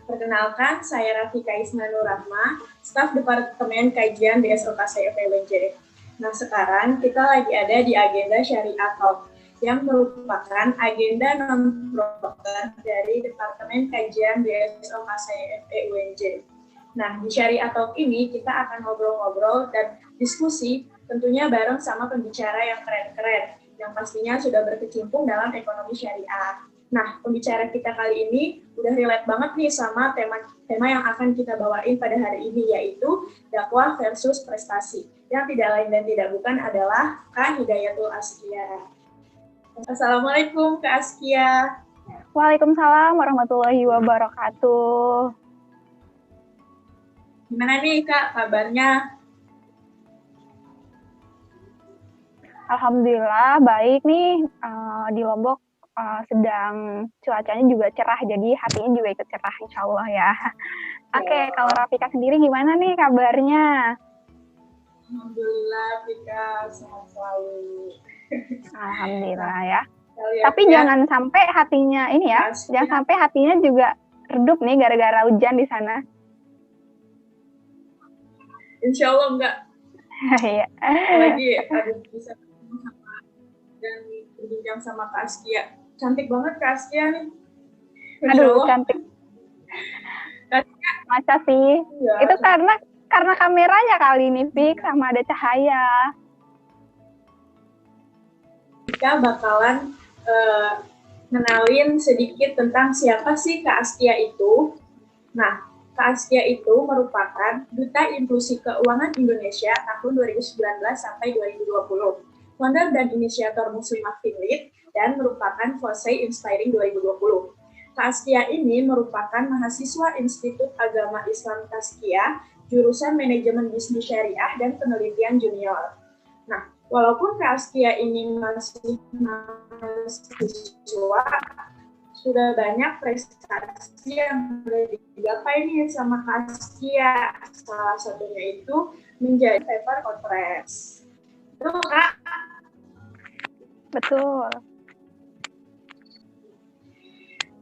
Perkenalkan, saya Rafika Ismanur Rahma, staf Departemen Kajian BSOKC FEUNJ. Nah, sekarang kita lagi ada di agenda Syariah Talk, yang merupakan agenda non-proker dari Departemen Kajian BSOKC FEUNJ. Nah, di Syariah Talk ini kita akan ngobrol-ngobrol dan diskusi tentunya bareng sama pembicara yang keren-keren, yang pastinya sudah berkecimpung dalam ekonomi syariah. Nah, pembicara kita kali ini udah relate banget nih sama tema yang akan kita bawain pada hari ini, yaitu dakwah versus prestasi. Yang tidak lain dan tidak bukan adalah Kak Hidayatul Askia. Assalamualaikum Kak Askia. Waalaikumsalam warahmatullahi wabarakatuh. Gimana nih Kak kabarnya? Alhamdulillah baik nih, di Lombok sedang cuacanya juga cerah, jadi hatinya juga ikut cerah insya Allah ya. Oke, kalau Rafika sendiri gimana nih kabarnya? Alhamdulillah Rafika sehat selalu. Alhamdulillah ya. Tapi jangan sampai hatinya ini ya, jangan sampai hatinya juga redup nih gara-gara hujan di sana. Insya Allah enggak. Iya. Lagi ada bisa dan berbincang sama Kak Askia. Cantik banget Kak Askia nih. Aduh, cantik. Masa sih? Ya. Itu karena kameranya kali ini, Fik, sama ada cahaya. Kita bakalan kenalin sedikit tentang siapa sih Kak Askia itu. Nah, Kak Askia itu merupakan Duta Inklusi Keuangan Indonesia tahun 2019 sampai 2020. Founder dan inisiator Muslimah Finlit, dan merupakan Fosei Inspiring 2020. Kak Askia ini merupakan mahasiswa Institut Agama Islam Tazkiyah, jurusan Manajemen Bisnis Syariah dan Penelitian Junior. Nah, walaupun Kak Askia ini masih mahasiswa, sudah banyak prestasi yang sudah digapai nih sama Kak Askia. Salah satunya itu menjadi paper conference. Betul, Kak? Betul.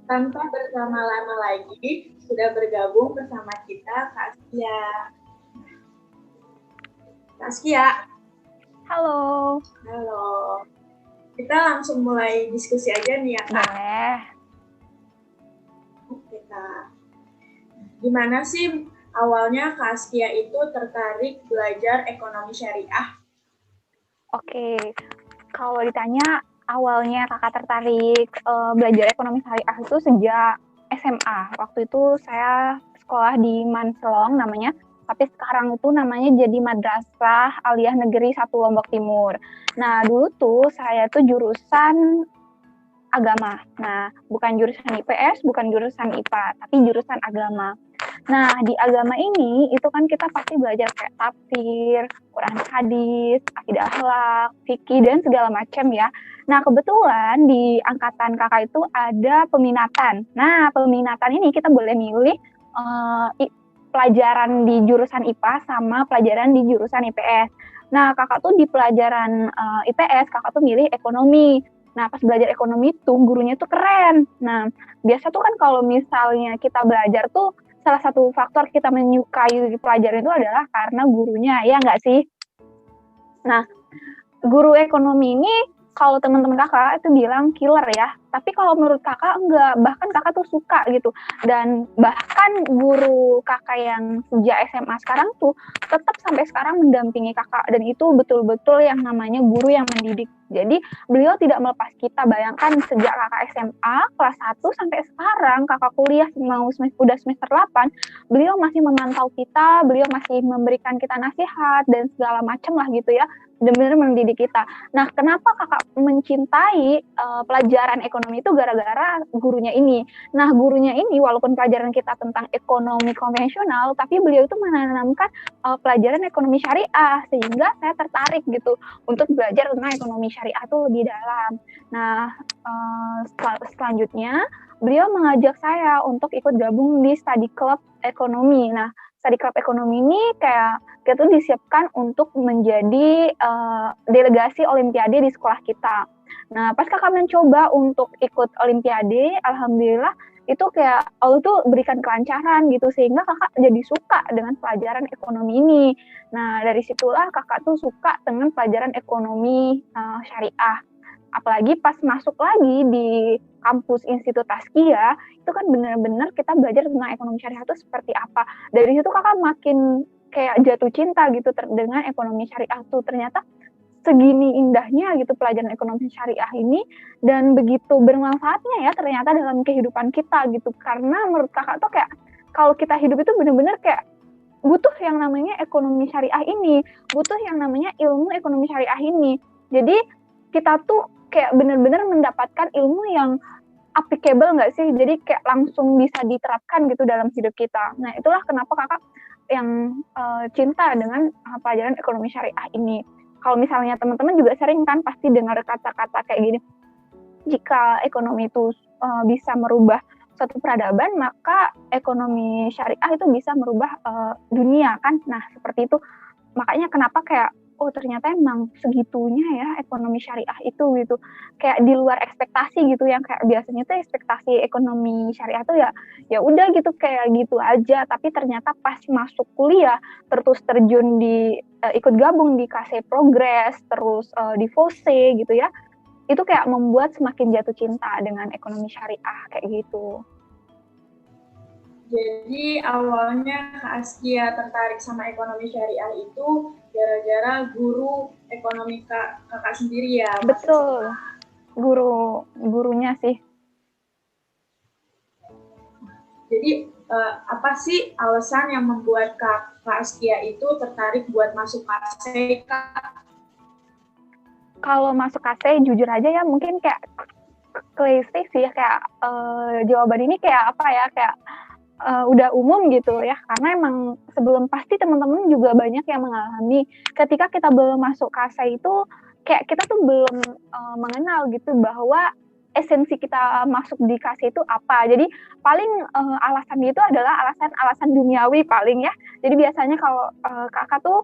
Tanpa berlama-lama lagi, sudah bergabung bersama kita Kak Askia. Kak Askia. Halo. Halo. Kita langsung mulai diskusi aja nih ya, Kak. Boleh. Oke, Kak. Gimana sih awalnya Kak Askia itu tertarik belajar ekonomi syariah? Oke. Kalau ditanya awalnya kakak tertarik belajar ekonomi syariah itu sejak SMA. Waktu itu saya sekolah di Manselong namanya, tapi sekarang itu namanya jadi Madrasah Aliyah Negeri 1 Lombok Timur. Nah, dulu tuh saya tuh jurusan agama. Nah, bukan jurusan IPS, bukan jurusan IPA, tapi jurusan agama. Nah, di agama ini itu kan kita pasti belajar kayak tafsir, Quran hadis, akidah akhlak, fikih dan segala macam ya. Nah, kebetulan di angkatan kakak itu ada peminatan. Nah, peminatan ini kita boleh milih pelajaran di jurusan IPA sama pelajaran di jurusan IPS. Nah, kakak tuh di pelajaran IPS, kakak tuh milih ekonomi. Nah, pas belajar ekonomi tuh gurunya tuh keren. Nah, biasa tuh kan kalau misalnya kita belajar tuh salah satu faktor kita menyukai pelajaran itu adalah karena gurunya, ya nggak sih? Nah, guru ekonomi ini kalau teman-teman kakak itu bilang killer ya, tapi kalau menurut kakak enggak, bahkan kakak tuh suka gitu. Dan bahkan guru kakak yang sejak SMA sekarang tuh tetap sampai sekarang mendampingi kakak, dan itu betul-betul yang namanya guru yang mendidik. Jadi beliau tidak melepas kita. Bayangkan sejak kakak SMA kelas 1 sampai sekarang kakak kuliah udah semester 8, beliau masih memantau kita, beliau masih memberikan kita nasihat dan segala macam lah gitu ya, benar-benar mendidik kita. Nah, kenapa kakak mencintai pelajaran ekonomi itu gara-gara gurunya ini. Nah, gurunya ini walaupun pelajaran kita tentang ekonomi konvensional, tapi beliau itu menanamkan pelajaran ekonomi syariah, sehingga saya tertarik gitu untuk belajar tentang ekonomi syariah itu lebih dalam. Nah, selanjutnya beliau mengajak saya untuk ikut gabung di study club ekonomi. Nah, study club ekonomi ini kayak kita tuh disiapkan untuk menjadi delegasi olimpiade di sekolah kita. Nah, pas kakak mencoba untuk ikut olimpiade, alhamdulillah itu kayak Allah tuh berikan kelancaran gitu, sehingga kakak jadi suka dengan pelajaran ekonomi ini. Nah, dari situlah kakak tuh suka dengan pelajaran ekonomi syariah. Apalagi pas masuk lagi di kampus Institut Tazkiyah, itu kan benar-benar kita belajar tentang ekonomi syariah itu seperti apa. Dari situ kakak makin kayak jatuh cinta gitu dengan ekonomi syariah tuh. Ternyata segini indahnya gitu pelajaran ekonomi syariah ini, dan begitu bermanfaatnya ya ternyata dalam kehidupan kita gitu. Karena menurut kakak tuh kayak kalau kita hidup itu benar-benar kayak butuh yang namanya ekonomi syariah ini, butuh yang namanya ilmu ekonomi syariah ini. Jadi kita tuh kayak benar-benar mendapatkan ilmu yang applicable nggak sih? Jadi kayak langsung bisa diterapkan gitu dalam hidup kita. Nah, itulah kenapa kakak yang cinta dengan pelajaran ekonomi syariah ini. Kalau misalnya teman-teman juga sering kan pasti dengar kata-kata kayak gini, jika ekonomi itu bisa merubah suatu peradaban, maka ekonomi syariah itu bisa merubah dunia kan. Nah, seperti itu. Makanya kenapa kayak, oh ternyata emang segitunya ya ekonomi syariah itu gitu. Kayak di luar ekspektasi gitu, yang kayak biasanya tuh ekspektasi ekonomi syariah tuh ya udah gitu kayak gitu aja. Tapi ternyata pas masuk kuliah, terus terjun di ikut gabung di KC Progress, terus di FOSE gitu ya, itu kayak membuat semakin jatuh cinta dengan ekonomi syariah kayak gitu. Jadi awalnya Kak Askia tertarik sama ekonomi syariah itu gara-gara guru ekonomi kakak sendiri ya? Betul, gurunya sih. Jadi apa sih alasan yang membuat Kak Askia itu tertarik buat masuk KC? Kalau masuk KC jujur aja ya mungkin kayak klise sih ya, kayak jawaban ini kayak apa ya, kayak udah umum gitu ya, karena emang sebelum pasti teman-teman juga banyak yang mengalami ketika kita belum masuk KC itu kayak kita tuh belum mengenal gitu bahwa esensi kita masuk di KC itu apa. Jadi paling alasan itu adalah alasan duniawi paling ya. Jadi biasanya kalau kakak tuh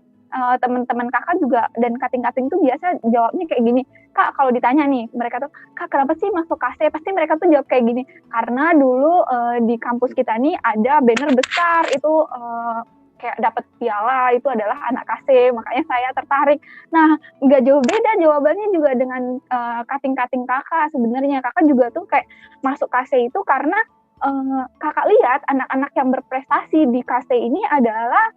teman-teman kakak juga dan kating-kating tuh biasa jawabnya kayak gini, Kak, kalau ditanya nih mereka tuh, Kak kenapa sih masuk KC, pasti mereka tuh jawab kayak gini, karena dulu di kampus kita nih ada banner besar itu kayak dapat piala itu adalah anak KC, makanya saya tertarik. Nah, nggak jauh beda jawabannya juga dengan kating-kating kakak. Sebenarnya kakak juga tuh kayak masuk KC itu karena kakak lihat anak-anak yang berprestasi di KC ini adalah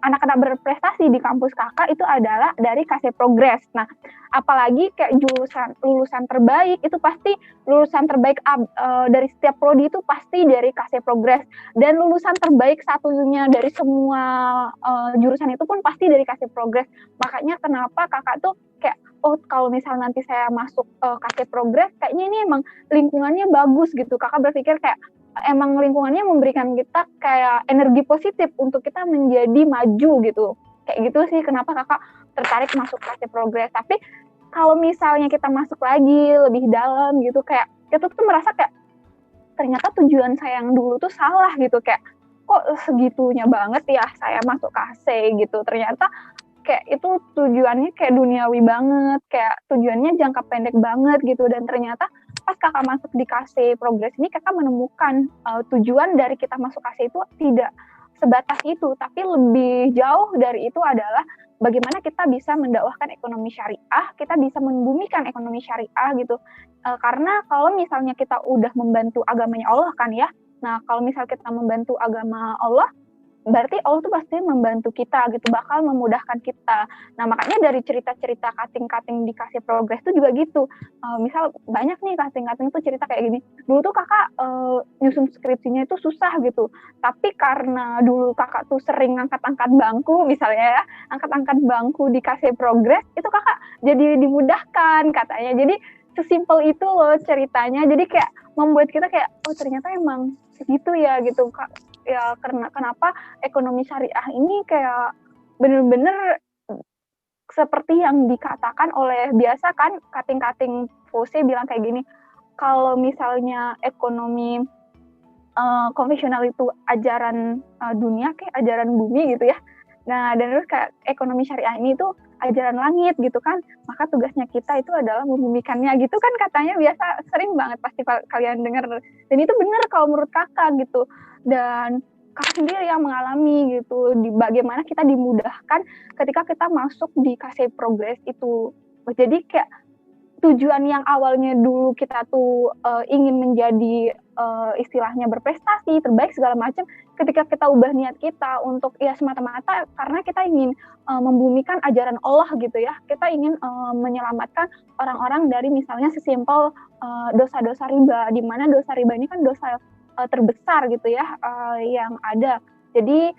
anak-anak berprestasi di kampus kakak itu adalah dari KC Progress. Nah, apalagi kayak lulusan terbaik itu pasti lulusan terbaik dari setiap prodi itu pasti dari KC Progress, dan lulusan terbaik satunya dari semua jurusan itu pun pasti dari KC Progress. Makanya kenapa kakak tuh kayak, oh kalau misal nanti saya masuk KC Progress kayaknya ini emang lingkungannya bagus gitu. Kakak berpikir kayak emang lingkungannya memberikan kita kayak energi positif untuk kita menjadi maju gitu. Kayak gitu sih kenapa kakak tertarik masuk KC Progress. Tapi kalau misalnya kita masuk lagi lebih dalam gitu, kayak kita tuh merasa kayak ternyata tujuan saya yang dulu tuh salah gitu, kayak kok segitunya banget ya saya masuk KC gitu. Ternyata kayak itu tujuannya kayak duniawi banget, kayak tujuannya jangka pendek banget gitu. Dan ternyata pas kakak masuk di KC Progress ini, kakak menemukan tujuan dari kita masuk KC itu tidak sebatas itu, tapi lebih jauh dari itu adalah bagaimana kita bisa mendakwahkan ekonomi syariah, kita bisa membumikan ekonomi syariah gitu. Karena kalau misalnya kita udah membantu agamanya Allah kan ya, nah kalau misal kita membantu agama Allah, berarti Allah tuh pasti membantu kita gitu, bakal memudahkan kita. Nah makanya dari cerita-cerita kating-kating di KC Progress tuh juga gitu. Misal banyak nih kating-kating tuh cerita kayak gini, dulu tuh kakak nyusun skripsinya itu susah gitu, tapi karena dulu kakak tuh sering angkat-angkat bangku misalnya ya, angkat-angkat bangku di KC Progress, itu kakak jadi dimudahkan katanya. Jadi sesimpel itu loh ceritanya, jadi kayak membuat kita kayak, oh ternyata emang segitu ya gitu kak. Ya karena kenapa ekonomi syariah ini kayak bener-bener seperti yang dikatakan oleh biasa kan kating-kating FOSE bilang kayak gini, kalau misalnya ekonomi konvensional itu ajaran dunia kayak ajaran bumi gitu ya. Nah dan terus kayak ekonomi syariah ini tuh ajaran langit gitu kan, maka tugasnya kita itu adalah membumikannya gitu kan, katanya biasa sering banget pasti kalian dengar, dan itu benar kalau menurut kakak gitu. Dan kakak sendiri yang mengalami gitu di bagaimana kita dimudahkan ketika kita masuk di KCI Progress itu. Jadi kayak tujuan yang awalnya dulu kita tuh ingin menjadi istilahnya berprestasi, terbaik segala macam, ketika kita ubah niat kita untuk ya semata-mata karena kita ingin membumikan ajaran Allah gitu ya, kita ingin menyelamatkan orang-orang dari misalnya sesimpel dosa-dosa riba, di mana dosa riba ini kan dosa terbesar gitu ya yang ada. Jadi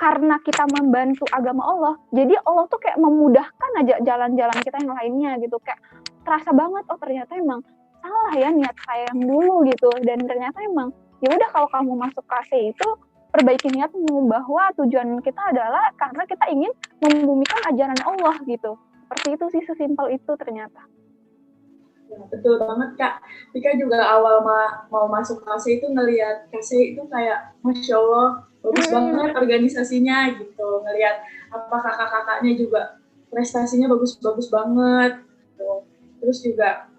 karena kita membantu agama Allah, jadi Allah tuh kayak memudahkan aja jalan-jalan kita yang lainnya gitu, kayak terasa banget, oh ternyata emang salah ya niat saya yang dulu gitu, dan ternyata emang ya udah kalau kamu masuk KC itu perbaiki niatmu bahwa tujuan kita adalah karena kita ingin membumikan ajaran Allah gitu, seperti itu sih, sesimpel itu ternyata. Ya, betul banget Kak. Tika juga awal mau masuk KC itu ngelihat KC itu kayak Masya Allah bagus banget organisasinya gitu, ngelihat apa kakak-kakaknya juga prestasinya bagus-bagus banget gitu. Terus juga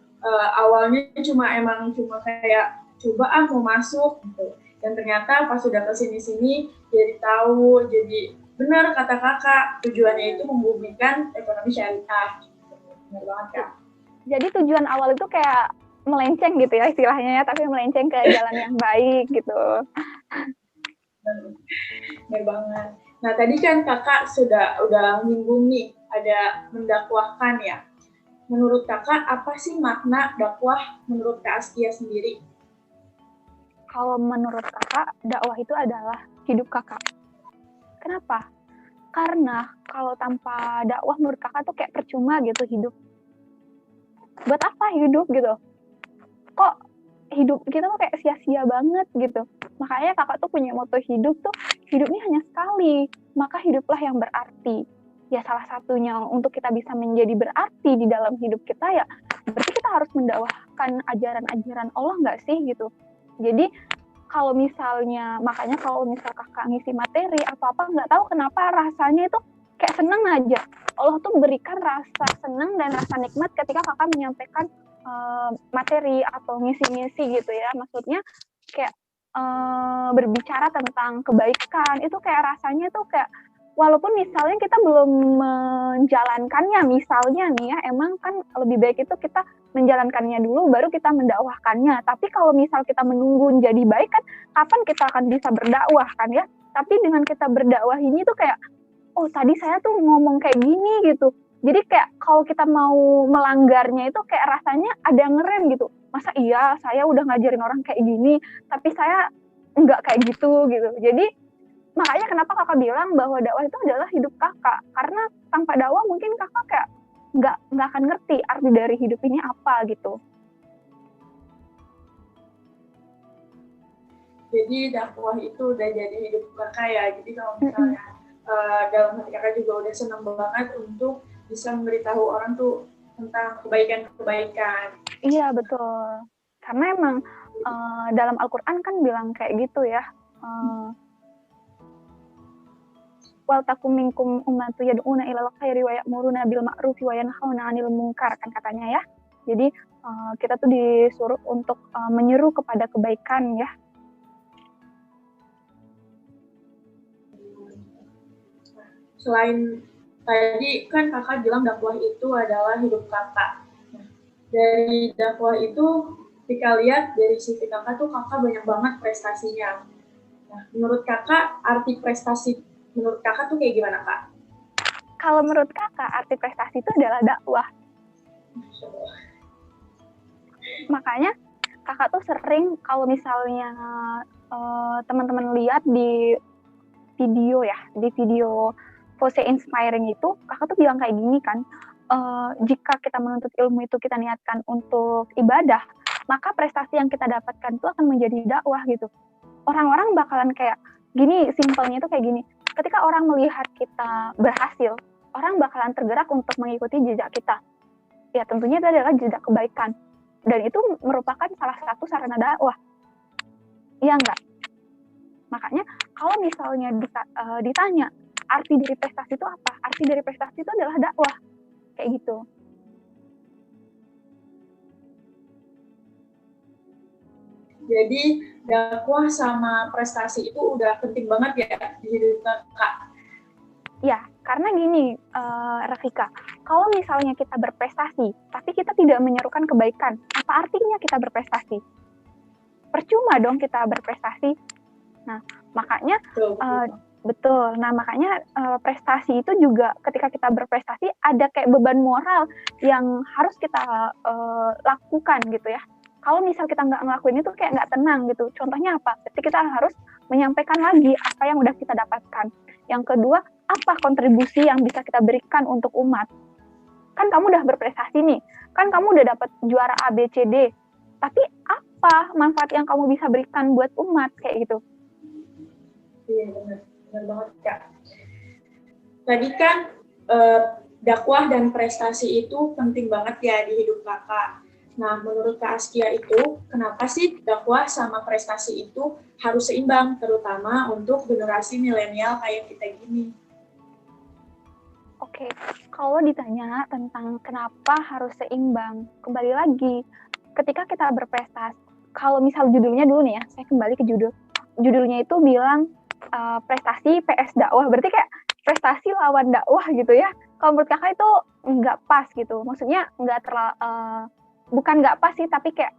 awalnya cuma kayak coba mau masuk gitu, dan ternyata pas sudah kesini-sini jadi tahu, jadi benar kata kakak, tujuannya itu membumikan ekonomi syariah gitu. Benar banget Kak. Jadi tujuan awal itu kayak melenceng gitu ya istilahnya, tapi melenceng ke jalan yang baik gitu. Benar banget. Nah tadi kan kakak udah nyinggung nih ada mendakwahkan ya. Menurut kakak apa sih makna dakwah menurut Kak Askia sendiri? Kalau menurut kakak, dakwah itu adalah hidup kakak. Kenapa? Karena kalau tanpa dakwah menurut kakak tuh kayak percuma gitu hidup. Buat apa hidup gitu? Kok hidup kita tuh kayak sia-sia banget gitu. Makanya kakak tuh punya moto hidup tuh, hidupnya hanya sekali, maka hiduplah yang berarti. Ya salah satunya untuk kita bisa menjadi berarti di dalam hidup kita ya, berarti kita harus mendakwahkan ajaran-ajaran Allah nggak sih gitu. Jadi kalau misalnya, makanya kalau misal kakak ngisi materi apa-apa nggak tahu kenapa rasanya itu kayak seneng aja. Allah tuh berikan rasa seneng dan rasa nikmat ketika kakak menyampaikan materi atau ngisi-ngisi gitu ya, maksudnya kayak berbicara tentang kebaikan itu kayak rasanya tuh kayak walaupun misalnya kita belum menjalankannya, misalnya nih ya, emang kan lebih baik itu kita menjalankannya dulu baru kita mendakwahkannya. Tapi kalau misal kita menunggu jadi baik kan kapan kita akan bisa berdakwah kan ya. Tapi dengan kita berdakwah ini tuh kayak oh tadi saya tuh ngomong kayak gini gitu. Jadi kayak kalau kita mau melanggarnya itu kayak rasanya ada yang ngerem gitu. Masa iya saya udah ngajarin orang kayak gini tapi saya enggak kayak gitu gitu. Jadi makanya kenapa kakak bilang bahwa dakwah itu adalah hidup kakak, karena tanpa dakwah mungkin kakak kayak nggak akan ngerti arti dari hidup ini apa gitu. Jadi dakwah itu udah jadi hidup kakak ya. Jadi kalau misalnya dalam hati kakak juga udah senang banget untuk bisa memberitahu orang tuh tentang kebaikan-kebaikan. Iya betul, karena emang dalam Al-Quran kan bilang kayak gitu ya. Wal takum minkum ummatu yad'una ilal khairi wa ya'muruna bil ma'rufi wa yanhauna 'anil munkar kan katanya ya. Jadi kita tuh disuruh untuk menyeru kepada kebaikan ya. Selain tadi kan kakak bilang dakwah itu adalah hidup kakak. Nah, dari dakwah itu kita lihat dari CV kakak tuh kakak banyak banget prestasinya. Nah, menurut kakak arti prestasi menurut kakak tuh kayak gimana Kak? Kalau menurut kakak arti prestasi itu adalah dakwah. Makanya kakak tuh sering kalau misalnya teman-teman lihat di video Pose Inspiring itu, kakak tuh bilang kayak gini kan, jika kita menuntut ilmu itu kita niatkan untuk ibadah, maka prestasi yang kita dapatkan itu akan menjadi dakwah gitu. Orang-orang bakalan kayak gini, simpelnya itu kayak gini, ketika orang melihat kita berhasil, orang bakalan tergerak untuk mengikuti jejak kita. Ya tentunya itu adalah jejak kebaikan. Dan itu merupakan salah satu sarana dakwah. Iya enggak? Makanya kalau misalnya ditanya, arti dari prestasi itu apa? Arti dari prestasi itu adalah dakwah, kayak gitu. Jadi dakwah sama prestasi itu udah penting banget ya di hidup Kak. Ya, karena gini, Rafika, kalau misalnya kita berprestasi, tapi kita tidak menyerukan kebaikan, apa artinya kita berprestasi? Percuma dong kita berprestasi. Nah, makanya betul. Nah, makanya prestasi itu juga ketika kita berprestasi ada kayak beban moral yang harus kita lakukan gitu ya. Kalau misal kita nggak ngelakuin itu kayak nggak tenang gitu. Contohnya apa? Jadi kita harus menyampaikan lagi apa yang udah kita dapatkan. Yang kedua, apa kontribusi yang bisa kita berikan untuk umat? Kan kamu udah berprestasi nih, kan kamu udah dapat juara A, B, C, D. Tapi apa manfaat yang kamu bisa berikan buat umat kayak gitu? Iya benar banget Kak. Tadi kan dakwah dan prestasi itu penting banget ya di hidup Kakak. Nah, menurut Kak Askia itu, kenapa sih dakwah sama prestasi itu harus seimbang, terutama untuk generasi milenial kayak kita gini? Oke, kalau ditanya tentang kenapa harus seimbang, kembali lagi, ketika kita berprestasi, kalau misal judulnya dulu nih ya, saya kembali ke judulnya itu bilang prestasi PS dakwah, berarti kayak prestasi lawan dakwah gitu ya. Kalau menurut kakak itu nggak pas gitu, maksudnya nggak terlalu bukan nggak pas sih, tapi kayak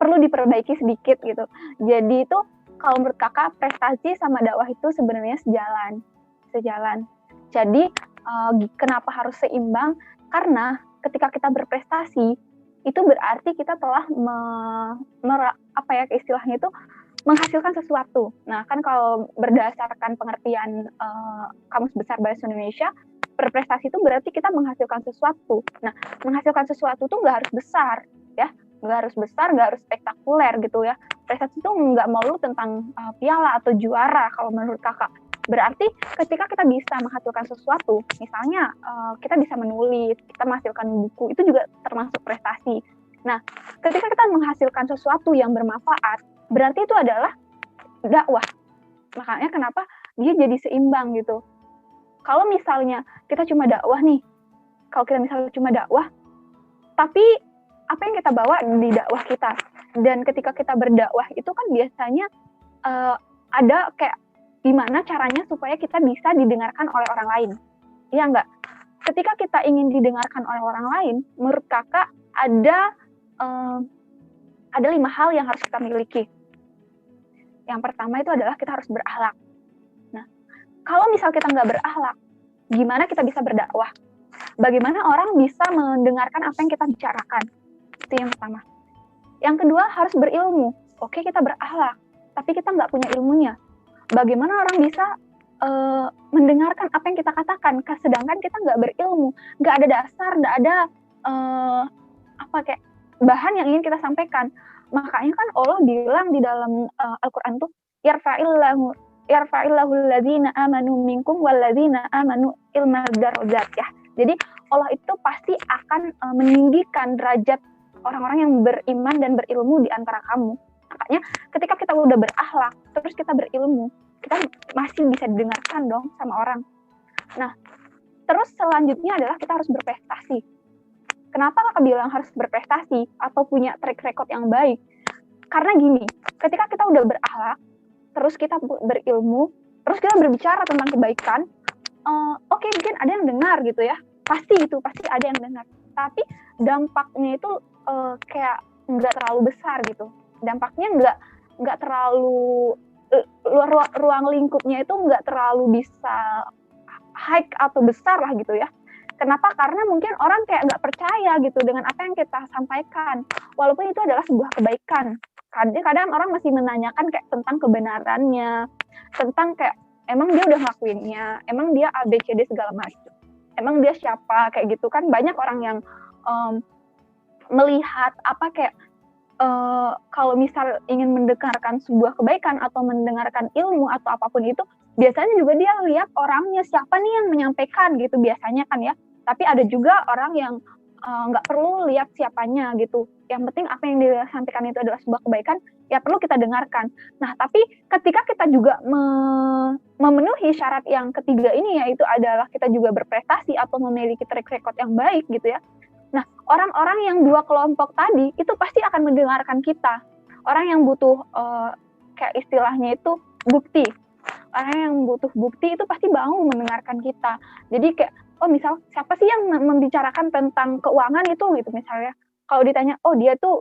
perlu diperbaiki sedikit gitu. Jadi itu kalau menurut kakak prestasi sama dakwah itu sebenarnya sejalan. Jadi kenapa harus seimbang? Karena ketika kita berprestasi itu berarti kita telah istilahnya itu menghasilkan sesuatu. Nah, kan kalau berdasarkan pengertian Kamus Besar Bahasa Indonesia, berprestasi itu berarti kita menghasilkan sesuatu. Nah, menghasilkan sesuatu itu nggak harus besar, ya. Nggak harus besar, nggak harus spektakuler gitu ya. Prestasi itu nggak melulu tentang piala atau juara kalau menurut kakak. Berarti ketika kita bisa menghasilkan sesuatu, misalnya kita bisa menulis, kita menghasilkan buku, itu juga termasuk prestasi. Nah, ketika kita menghasilkan sesuatu yang bermanfaat, berarti itu adalah dakwah. Makanya kenapa dia jadi seimbang gitu. Kalau misalnya kita cuma dakwah nih, kalau kita misalnya cuma dakwah, tapi apa yang kita bawa di dakwah kita? Dan ketika kita berdakwah itu kan biasanya ada kayak gimana caranya supaya kita bisa didengarkan oleh orang lain. Iya enggak? Ketika kita ingin didengarkan oleh orang lain, menurut kakak ada 5 hal yang harus kita miliki. Yang pertama itu adalah kita harus berakhlak. Nah, kalau misal kita nggak berakhlak, gimana kita bisa berdakwah? Bagaimana orang bisa mendengarkan apa yang kita bicarakan? Itu yang pertama. Yang kedua, harus berilmu. Oke, kita berakhlak, tapi kita nggak punya ilmunya. Bagaimana orang bisa mendengarkan apa yang kita katakan, sedangkan kita nggak berilmu, nggak ada dasar, nggak ada kayak bahan yang ingin kita sampaikan. Makanya kan Allah bilang di dalam Al-Quran tuh, yarfa'illahu alladzina amanu minkum walladzina amanu ilma darajat ya. Jadi Allah itu pasti akan meninggikan derajat orang-orang yang beriman dan berilmu di antara kamu. Makanya ketika kita udah berakhlak, terus kita berilmu, kita masih bisa didengarkan dong sama orang. Nah, terus selanjutnya adalah kita harus berprestasi. Kenapa kakak bilang harus berprestasi atau punya track record yang baik? Karena gini, ketika kita udah berakhlak, terus kita berilmu, terus kita berbicara tentang kebaikan, oke, mungkin ada yang dengar gitu ya, pasti ada yang dengar. Tapi dampaknya itu kayak nggak terlalu besar gitu. Dampaknya nggak terlalu ruang lingkupnya itu nggak terlalu bisa high atau besar lah gitu ya. Kenapa? Karena mungkin orang kayak nggak percaya gitu dengan apa yang kita sampaikan, walaupun itu adalah sebuah kebaikan. Kadang orang masih menanyakan kayak tentang kebenarannya, tentang kayak emang dia udah ngelakuinnya, emang dia ABCD segala macam, emang dia siapa kayak gitu kan. Banyak orang yang melihat apa kayak kalau misal ingin mendengarkan sebuah kebaikan atau mendengarkan ilmu atau apapun itu, biasanya juga dia lihat orangnya siapa nih yang menyampaikan gitu biasanya kan ya. Tapi ada juga orang yang nggak perlu lihat siapanya gitu. Yang penting apa yang disampaikan itu adalah sebuah kebaikan, ya perlu kita dengarkan. Nah, tapi ketika kita juga memenuhi syarat yang ketiga ini, yaitu adalah kita juga berprestasi atau memiliki track record yang baik gitu ya. Nah, orang-orang yang dua kelompok tadi itu pasti akan mendengarkan kita. Orang yang butuh kayak istilahnya itu bukti. Orang yang butuh bukti itu pasti mau mendengarkan kita. Jadi kayak, oh misal siapa sih yang membicarakan tentang keuangan itu gitu misalnya. Kalau ditanya, oh dia tuh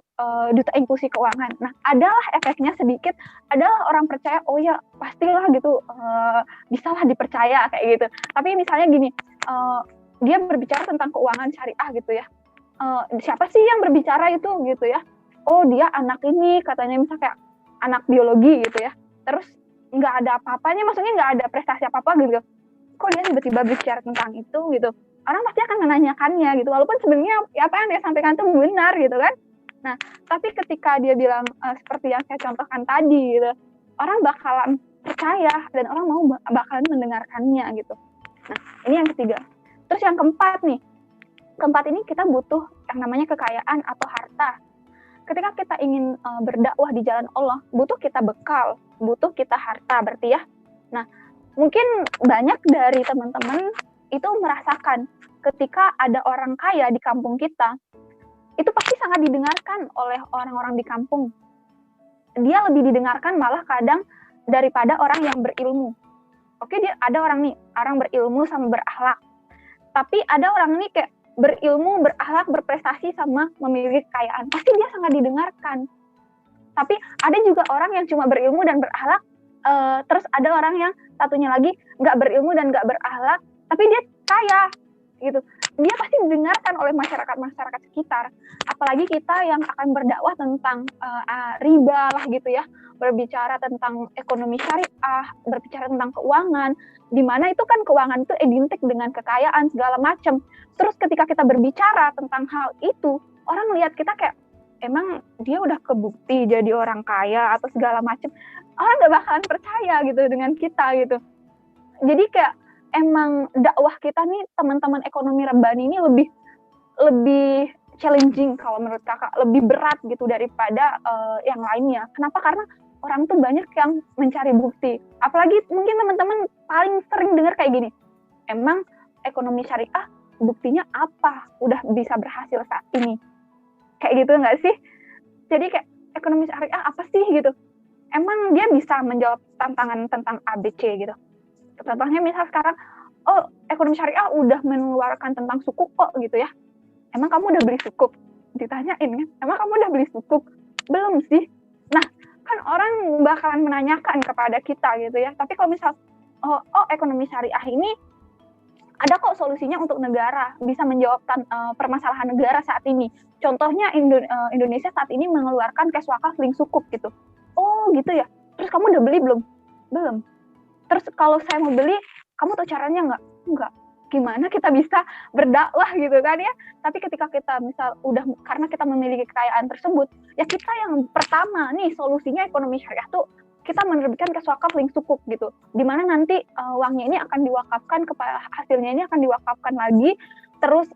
duta inklusi keuangan. Nah, adalah efeknya sedikit, adalah orang percaya, oh ya pastilah gitu, bisalah dipercaya kayak gitu. Tapi misalnya gini, dia berbicara tentang keuangan syariah gitu ya. Siapa sih yang berbicara itu gitu ya? Oh dia anak ini katanya misalnya kayak anak biologi gitu ya. Terus nggak ada apa-apanya, maksudnya nggak ada prestasi apa-apa gitu. Kok dia tiba-tiba bicara tentang itu gitu? Orang pasti akan menanyakannya gitu. Walaupun sebenarnya apa yang dia sampaikan itu benar gitu kan. Nah, tapi ketika dia bilang seperti yang saya contohkan tadi gitu, orang bakalan percaya dan orang mau bakalan mendengarkannya gitu. Nah, ini yang ketiga. Terus yang keempat nih. Keempat ini kita butuh yang namanya kekayaan atau harta. Ketika kita ingin berdakwah di jalan Allah, butuh kita bekal, butuh kita harta berarti ya. Nah, mungkin banyak dari teman-teman itu merasakan ketika ada orang kaya di kampung kita, itu pasti sangat didengarkan oleh orang-orang di kampung. Dia lebih didengarkan malah kadang daripada orang yang berilmu. Oke, dia ada orang nih, orang berilmu sama berakhlak. Tapi ada orang nih kayak berilmu, berakhlak, berprestasi sama memiliki kekayaan. Pasti dia sangat didengarkan. Tapi ada juga orang yang cuma berilmu dan berakhlak, terus ada orang yang satunya lagi nggak berilmu dan nggak berakhlak, tapi dia kaya, gitu. Dia pasti didengarkan oleh masyarakat sekitar. Apalagi kita yang akan berdakwah tentang riba lah gitu ya, berbicara tentang ekonomi syariah, berbicara tentang keuangan, di mana itu kan keuangan itu identik dengan kekayaan segala macam. Terus ketika kita berbicara tentang hal itu, orang lihat kita kayak, emang dia udah kebukti jadi orang kaya atau segala macam. Orang gak bakalan percaya gitu dengan kita gitu. Jadi kayak emang dakwah kita nih teman-teman ekonomi Rabbani ini lebih challenging kalau menurut kakak, lebih berat gitu daripada yang lainnya. Kenapa? Karena orang tuh banyak yang mencari bukti. Apalagi mungkin teman-teman paling sering dengar kayak gini, emang ekonomi syariah buktinya apa udah bisa berhasil saat ini? Kayak gitu nggak sih? Jadi kayak ekonomi syariah apa sih gitu? Emang dia bisa menjawab tantangan tentang ABC gitu? Contohnya misal sekarang, oh ekonomi syariah udah mengeluarkan tentang sukuk kok gitu ya? Emang kamu udah beli sukuk? Ditanyain kan, emang kamu udah beli sukuk? Belum sih. Nah, kan orang bakalan menanyakan kepada kita gitu ya. Tapi kalau misal, oh ekonomi syariah ini ada kok solusinya untuk negara, bisa menjawab permasalahan negara saat ini. Contohnya Indonesia saat ini mengeluarkan cash wakaf link sukuk gitu. Oh gitu ya. Terus kamu udah beli belum? Belum. Terus kalau saya mau beli, kamu tahu caranya nggak? Nggak. Gimana kita bisa berdakwah gitu kan ya? Tapi ketika kita misal udah, karena kita memiliki kekayaan tersebut, ya kita yang pertama nih solusinya ekonomi syariah tuh kita menerbitkan cash wakaf link sukuk gitu, dimana nanti uangnya ini akan diwakafkan kepada hasilnya ini akan diwakafkan lagi terus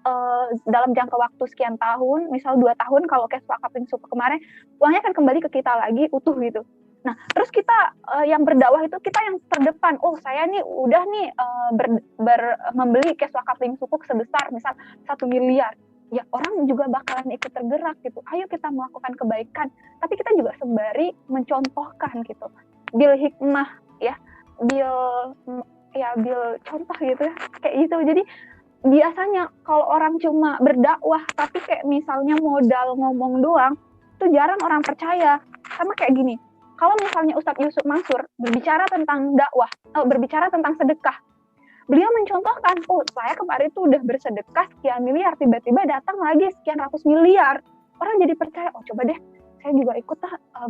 dalam jangka waktu sekian tahun, misal 2 tahun kalau cash wakaf link sukuk kemarin, uangnya akan kembali ke kita lagi utuh gitu. Nah, terus kita yang berdakwah itu kita yang terdepan. Oh, saya nih udah nih membeli cash wakaf link sukuk sebesar misal 1 miliar. Ya orang juga bakalan ikut tergerak gitu. Ayo kita melakukan kebaikan. Tapi kita juga sembari mencontohkan gitu. Bil hikmah ya, bil contoh gitu ya. Kayak gitu. Jadi biasanya kalau orang cuma berdakwah tapi kayak misalnya modal ngomong doang, itu jarang orang percaya. Sama kayak gini. Kalau misalnya Ustadz Yusuf Mansur berbicara tentang dakwah, berbicara tentang sedekah, beliau mencontohkan, oh saya kemarin tuh udah bersedekah sekian miliar, tiba-tiba datang lagi sekian ratus miliar. Orang jadi percaya, oh coba deh, saya juga ikut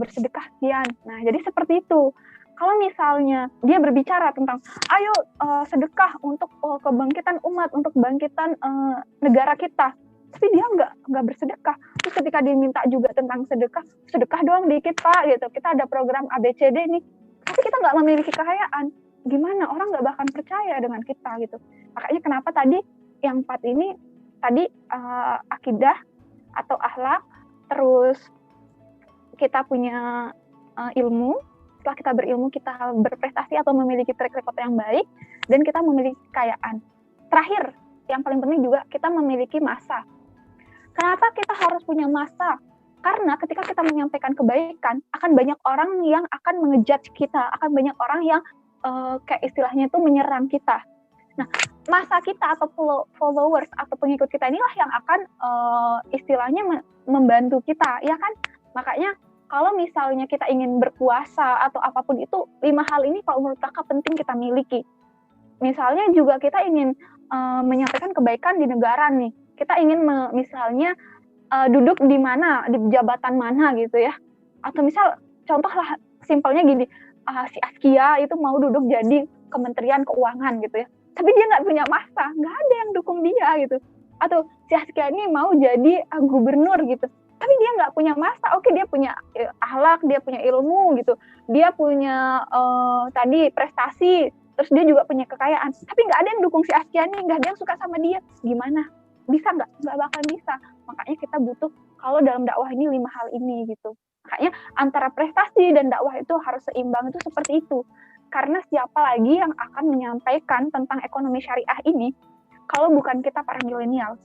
bersedekah sekian. Nah jadi seperti itu. Kalau misalnya dia berbicara tentang, ayo sedekah untuk kebangkitan umat, untuk kebangkitan negara kita, tapi dia nggak bersedekah. Terus ketika diminta juga tentang sedekah doang dikit pak, gitu. Kita ada program ABCD nih, tapi kita nggak memiliki kekayaan. Gimana orang nggak bakal percaya dengan kita gitu. Makanya kenapa tadi yang 4 ini tadi akidah atau akhlak, terus kita punya ilmu, setelah kita berilmu, kita berprestasi atau memiliki track record yang baik, dan kita memiliki kekayaan. Terakhir, yang paling penting juga kita memiliki masa. Kenapa kita harus punya masa? Karena ketika kita menyampaikan kebaikan, akan banyak orang yang akan mengejudge kita, akan banyak orang yang kayak istilahnya itu menyerang kita. Nah, masa kita atau followers atau pengikut kita inilah yang akan istilahnya membantu kita, ya kan? Makanya kalau misalnya kita ingin berpuasa atau apapun itu, 5 hal ini kalau menurut kakak penting kita miliki. Misalnya juga kita ingin menyampaikan kebaikan di negara nih. Kita ingin misalnya duduk di mana, di jabatan mana gitu ya. Atau misal contohlah simpelnya gini, si Askia itu mau duduk jadi Kementerian Keuangan gitu ya. Tapi dia nggak punya masa, nggak ada yang dukung dia gitu. Atau si Askia ini mau jadi gubernur gitu. Tapi dia nggak punya masa. Oke, dia punya akhlak, dia punya ilmu gitu. Dia punya tadi prestasi, terus dia juga punya kekayaan. Tapi nggak ada yang dukung si Askia nih, nggak ada yang suka sama dia. Gimana? Bisa nggak? Nggak bakal bisa. Makanya kita butuh, kalau dalam dakwah ini 5 hal ini gitu. Makanya antara prestasi dan dakwah itu harus seimbang, itu seperti itu. Karena siapa lagi yang akan menyampaikan tentang ekonomi syariah ini kalau bukan kita para milenial.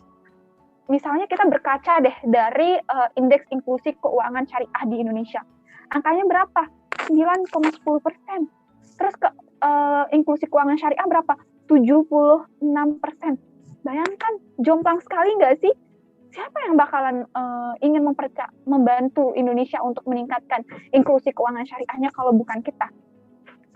Misalnya kita berkaca deh dari indeks inklusi keuangan syariah di Indonesia. Angkanya berapa? 9,10%. Terus inklusi keuangan syariah berapa? 76%. Bayangkan, jomplang sekali nggak sih? Siapa yang bakalan ingin membantu Indonesia untuk meningkatkan inklusi keuangan syariahnya kalau bukan kita?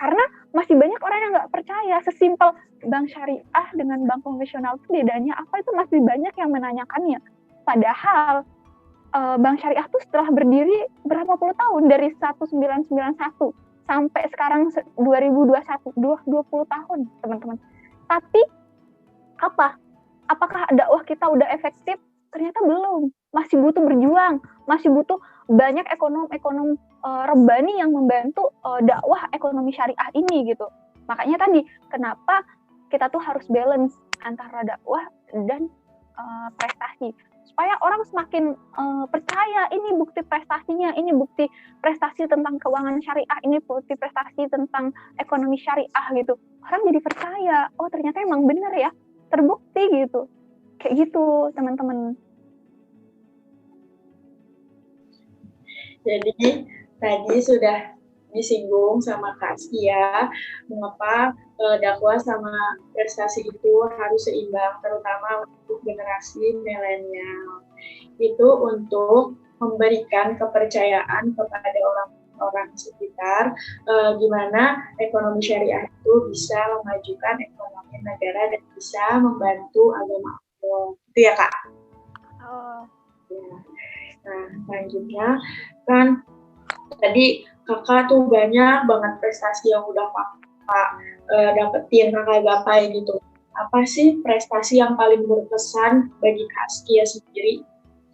Karena masih banyak orang yang nggak percaya. Sesimpel bank syariah dengan bank konvensional itu bedanya apa, itu masih banyak yang menanyakannya. Padahal bank syariah itu setelah berdiri berapa puluh tahun, dari 1991 sampai sekarang 2021, 20 tahun teman-teman. Tapi apakah dakwah kita udah efektif? Ternyata belum. Masih butuh berjuang, masih butuh banyak ekonom rebani yang membantu dakwah ekonomi syariah ini gitu. Makanya tadi kenapa kita tuh harus balance antara dakwah dan prestasi, supaya orang semakin percaya ini bukti prestasinya, ini bukti prestasi tentang keuangan syariah, ini bukti prestasi tentang ekonomi syariah gitu. Orang jadi percaya, oh ternyata emang benar ya, terbukti gitu. Kayak gitu teman-teman. Jadi tadi sudah disinggung sama Kak Askia mengapa dakwah sama prestasi itu harus seimbang, terutama untuk generasi milenial. Itu untuk memberikan kepercayaan kepada orang-orang sekitar gimana ekonomi syariah itu bisa memajukan ekonomi negara dan bisa membantu agama Allah. Itu ya Kak? Oh. Ya. Nah, selanjutnya kan tadi kakak tuh banyak banget prestasi yang udah kakak dapetin, kakak gapai gitu. Apa sih prestasi yang paling berkesan bagi Kak Askia sendiri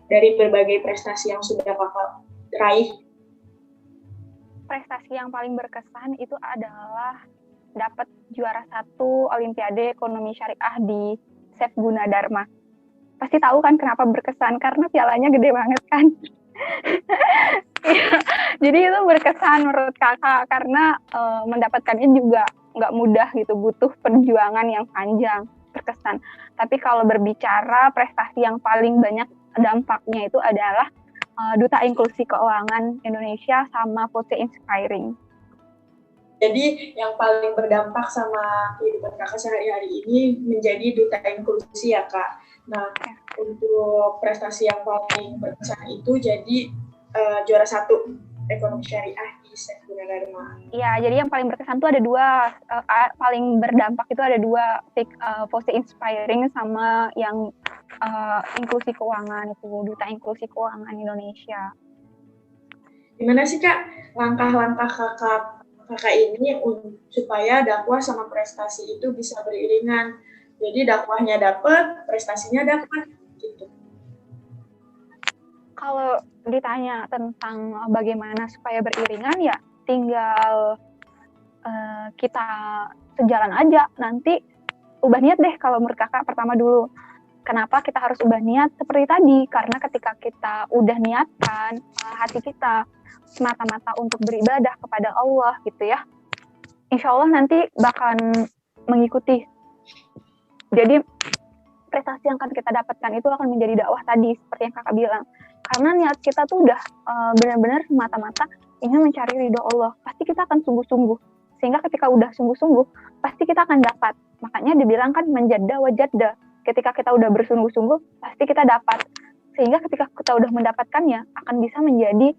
dari berbagai prestasi yang sudah kakak raih? Prestasi yang paling berkesan itu adalah dapat juara 1 Olimpiade Ekonomi Syariah di Chef Gunadarma. Pasti tahu kan kenapa berkesan, karena pialanya gede banget kan. Jadi itu berkesan menurut kakak, karena mendapatkannya juga nggak mudah gitu, butuh perjuangan yang panjang, berkesan. Tapi kalau berbicara prestasi yang paling banyak dampaknya itu adalah Duta Inklusi Keuangan Indonesia sama Foce Inspiring. Jadi yang paling berdampak sama kehidupan kakak sehari-hari ini menjadi Duta Inklusi ya Kak. Nah, untuk prestasi yang paling berkesan itu jadi juara 1 ekonomi syariah di Chef Gunadarma. Iya, jadi yang paling berkesan itu ada 2, paling berdampak itu ada 2, Foce Inspiring sama yang inklusi keuangan itu, Duta Inklusi Keuangan Indonesia. Gimana sih Kak langkah-langkah kakak ini supaya dakwah sama prestasi itu bisa beriringan? Jadi dakwahnya dapat, prestasinya dapat, gitu. Kalau ditanya tentang bagaimana supaya beriringan, ya tinggal kita sejalan aja. Nanti ubah niat deh kalau menurut kakak. Pertama dulu, Kenapa kita harus ubah niat? Seperti tadi, karena ketika kita udah niatkan hati kita semata-mata untuk beribadah kepada Allah gitu ya, insya Allah nanti bakalan mengikuti. Jadi prestasi yang akan kita dapatkan itu akan menjadi dakwah tadi, seperti yang kakak bilang. Karena niat kita tuh udah benar-benar semata-mata ingin mencari ridho Allah, pasti kita akan sungguh-sungguh. Sehingga ketika udah sungguh-sungguh, pasti kita akan dapat. Makanya dibilang kan menjadda wajadda. Ketika kita udah bersungguh-sungguh, pasti kita dapat. Sehingga ketika kita udah mendapatkannya, akan bisa menjadi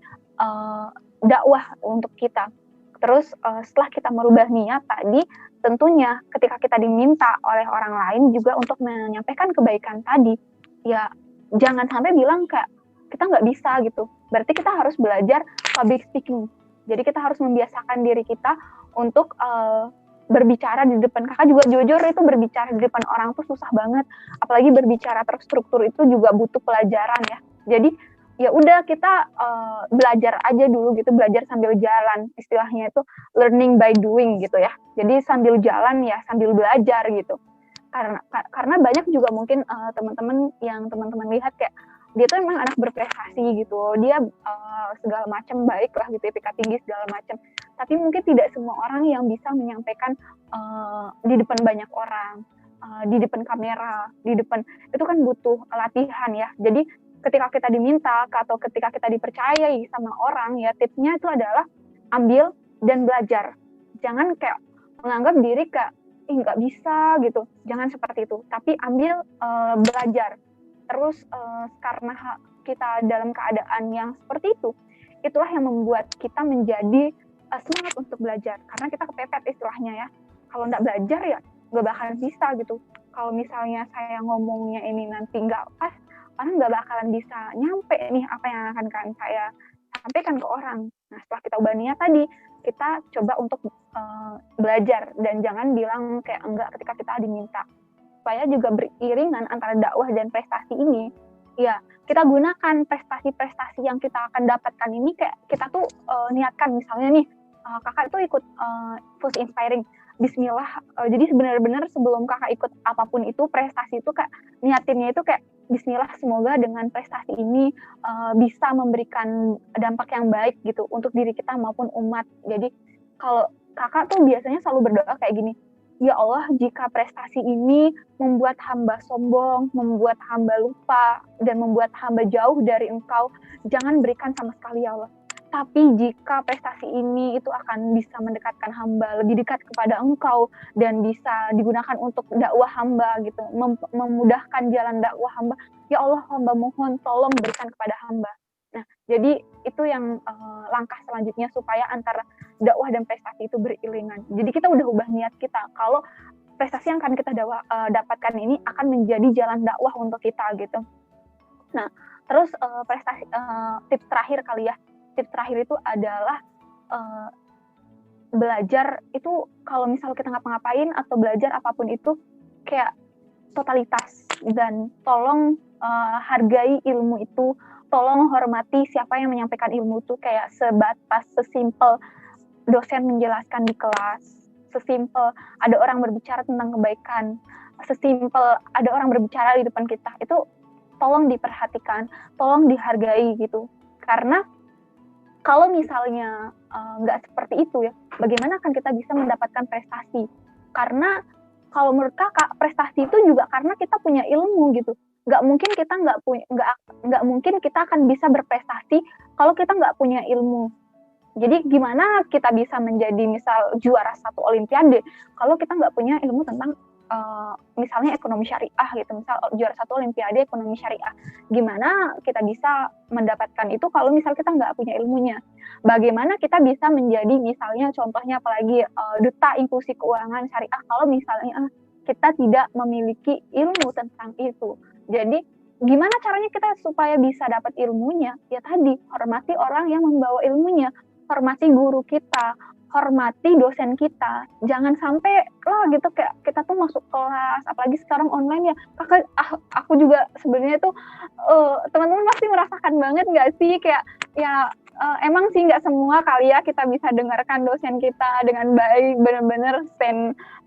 dakwah untuk kita. Terus setelah kita merubah niat tadi, tentunya ketika kita diminta oleh orang lain juga untuk menyampaikan kebaikan tadi, ya jangan sampai bilang kayak kita nggak bisa gitu. Berarti kita harus belajar public speaking. Jadi kita harus membiasakan diri kita untuk berbicara di depan. Kakak juga jujur itu berbicara di depan orang tuh susah banget. Apalagi berbicara terstruktur itu juga butuh pelajaran ya. Jadi ya udah kita belajar aja dulu gitu, belajar sambil jalan. Istilahnya itu learning by doing gitu ya. Jadi sambil jalan ya sambil belajar gitu. Karena banyak juga mungkin teman-teman yang teman-teman lihat kayak dia tuh emang anak berprestasi gitu, dia segala macam baik lah gitu, IPK tinggi segala macam. Tapi mungkin tidak semua orang yang bisa menyampaikan di depan banyak orang, di depan kamera, di depan itu kan butuh latihan ya. Jadi ketika kita diminta atau ketika kita dipercayai sama orang ya, tipsnya itu adalah ambil dan belajar. Jangan kayak menganggap diri kayak nggak bisa gitu, jangan seperti itu. Tapi ambil belajar. Terus karena kita dalam keadaan yang seperti itu, itulah yang membuat kita menjadi semangat untuk belajar. Karena kita kepepet istilahnya ya. Kalau nggak belajar ya nggak bakalan bisa gitu. Kalau misalnya saya ngomongnya ini nanti nggak pas, orang nggak bakalan bisa nyampe nih apa yang akan saya sampaikan ke orang. Nah setelah kita ubah niat tadi, kita coba untuk belajar dan jangan bilang kayak enggak ketika kita diminta. Supaya juga beriringan antara dakwah dan prestasi ini, ya kita gunakan prestasi-prestasi yang kita akan dapatkan ini kayak kita tuh niatkan misalnya nih kakak itu ikut Fus Inspiring, Bismillah. Jadi benar-benar sebelum kakak ikut apapun itu prestasi itu kayak niatinnya itu kayak Bismillah semoga dengan prestasi ini bisa memberikan dampak yang baik gitu untuk diri kita maupun umat. Jadi kalau kakak tuh biasanya selalu berdoa kayak gini, ya Allah, jika prestasi ini membuat hamba sombong, membuat hamba lupa, dan membuat hamba jauh dari Engkau, jangan berikan sama sekali ya Allah. Tapi jika prestasi ini itu akan bisa mendekatkan hamba lebih dekat kepada Engkau dan bisa digunakan untuk dakwah hamba gitu, memudahkan jalan dakwah hamba, ya Allah, hamba mohon tolong berikan kepada hamba. Nah, jadi itu yang langkah selanjutnya supaya antara dakwah dan prestasi itu beriringan. Jadi kita udah ubah niat kita. Kalau prestasi yang akan kita dapatkan ini akan menjadi jalan dakwah untuk kita gitu. Nah, terus prestasi tips terakhir kali ya. Tips terakhir itu adalah belajar itu kalau misal kita ngapa-ngapain atau belajar apapun itu kayak totalitas dan tolong hargai ilmu itu. Tolong hormati siapa yang menyampaikan ilmu itu kayak sebatas, sesimpel dosen menjelaskan di kelas, sesimpel ada orang berbicara tentang kebaikan, sesimpel ada orang berbicara di depan kita, itu tolong diperhatikan, tolong dihargai gitu. Karena kalau misalnya nggak seperti itu ya, bagaimana akan kita bisa mendapatkan prestasi? Karena kalau menurut kakak, prestasi itu juga karena kita punya ilmu gitu. Nggak mungkin kita akan bisa berprestasi kalau kita nggak punya ilmu. Jadi gimana kita bisa menjadi misal juara satu olimpiade kalau kita nggak punya ilmu tentang misalnya ekonomi syariah gitu, misal juara satu olimpiade ekonomi syariah. Gimana kita bisa mendapatkan itu kalau misal kita nggak punya ilmunya? Bagaimana kita bisa menjadi misalnya contohnya apalagi duta inklusi keuangan syariah kalau misalnya kita tidak memiliki ilmu tentang itu? Jadi gimana caranya kita supaya bisa dapat ilmunya? Ya tadi, hormati orang yang membawa ilmunya, hormati guru kita, hormati dosen kita. Jangan sampai lah gitu kayak kita tuh masuk kelas, apalagi sekarang online ya. Kakak, aku juga sebenarnya tuh teman-teman pasti merasakan banget nggak sih kayak ya emang sih nggak semua kali ya kita bisa dengarkan dosen kita dengan baik, benar-benar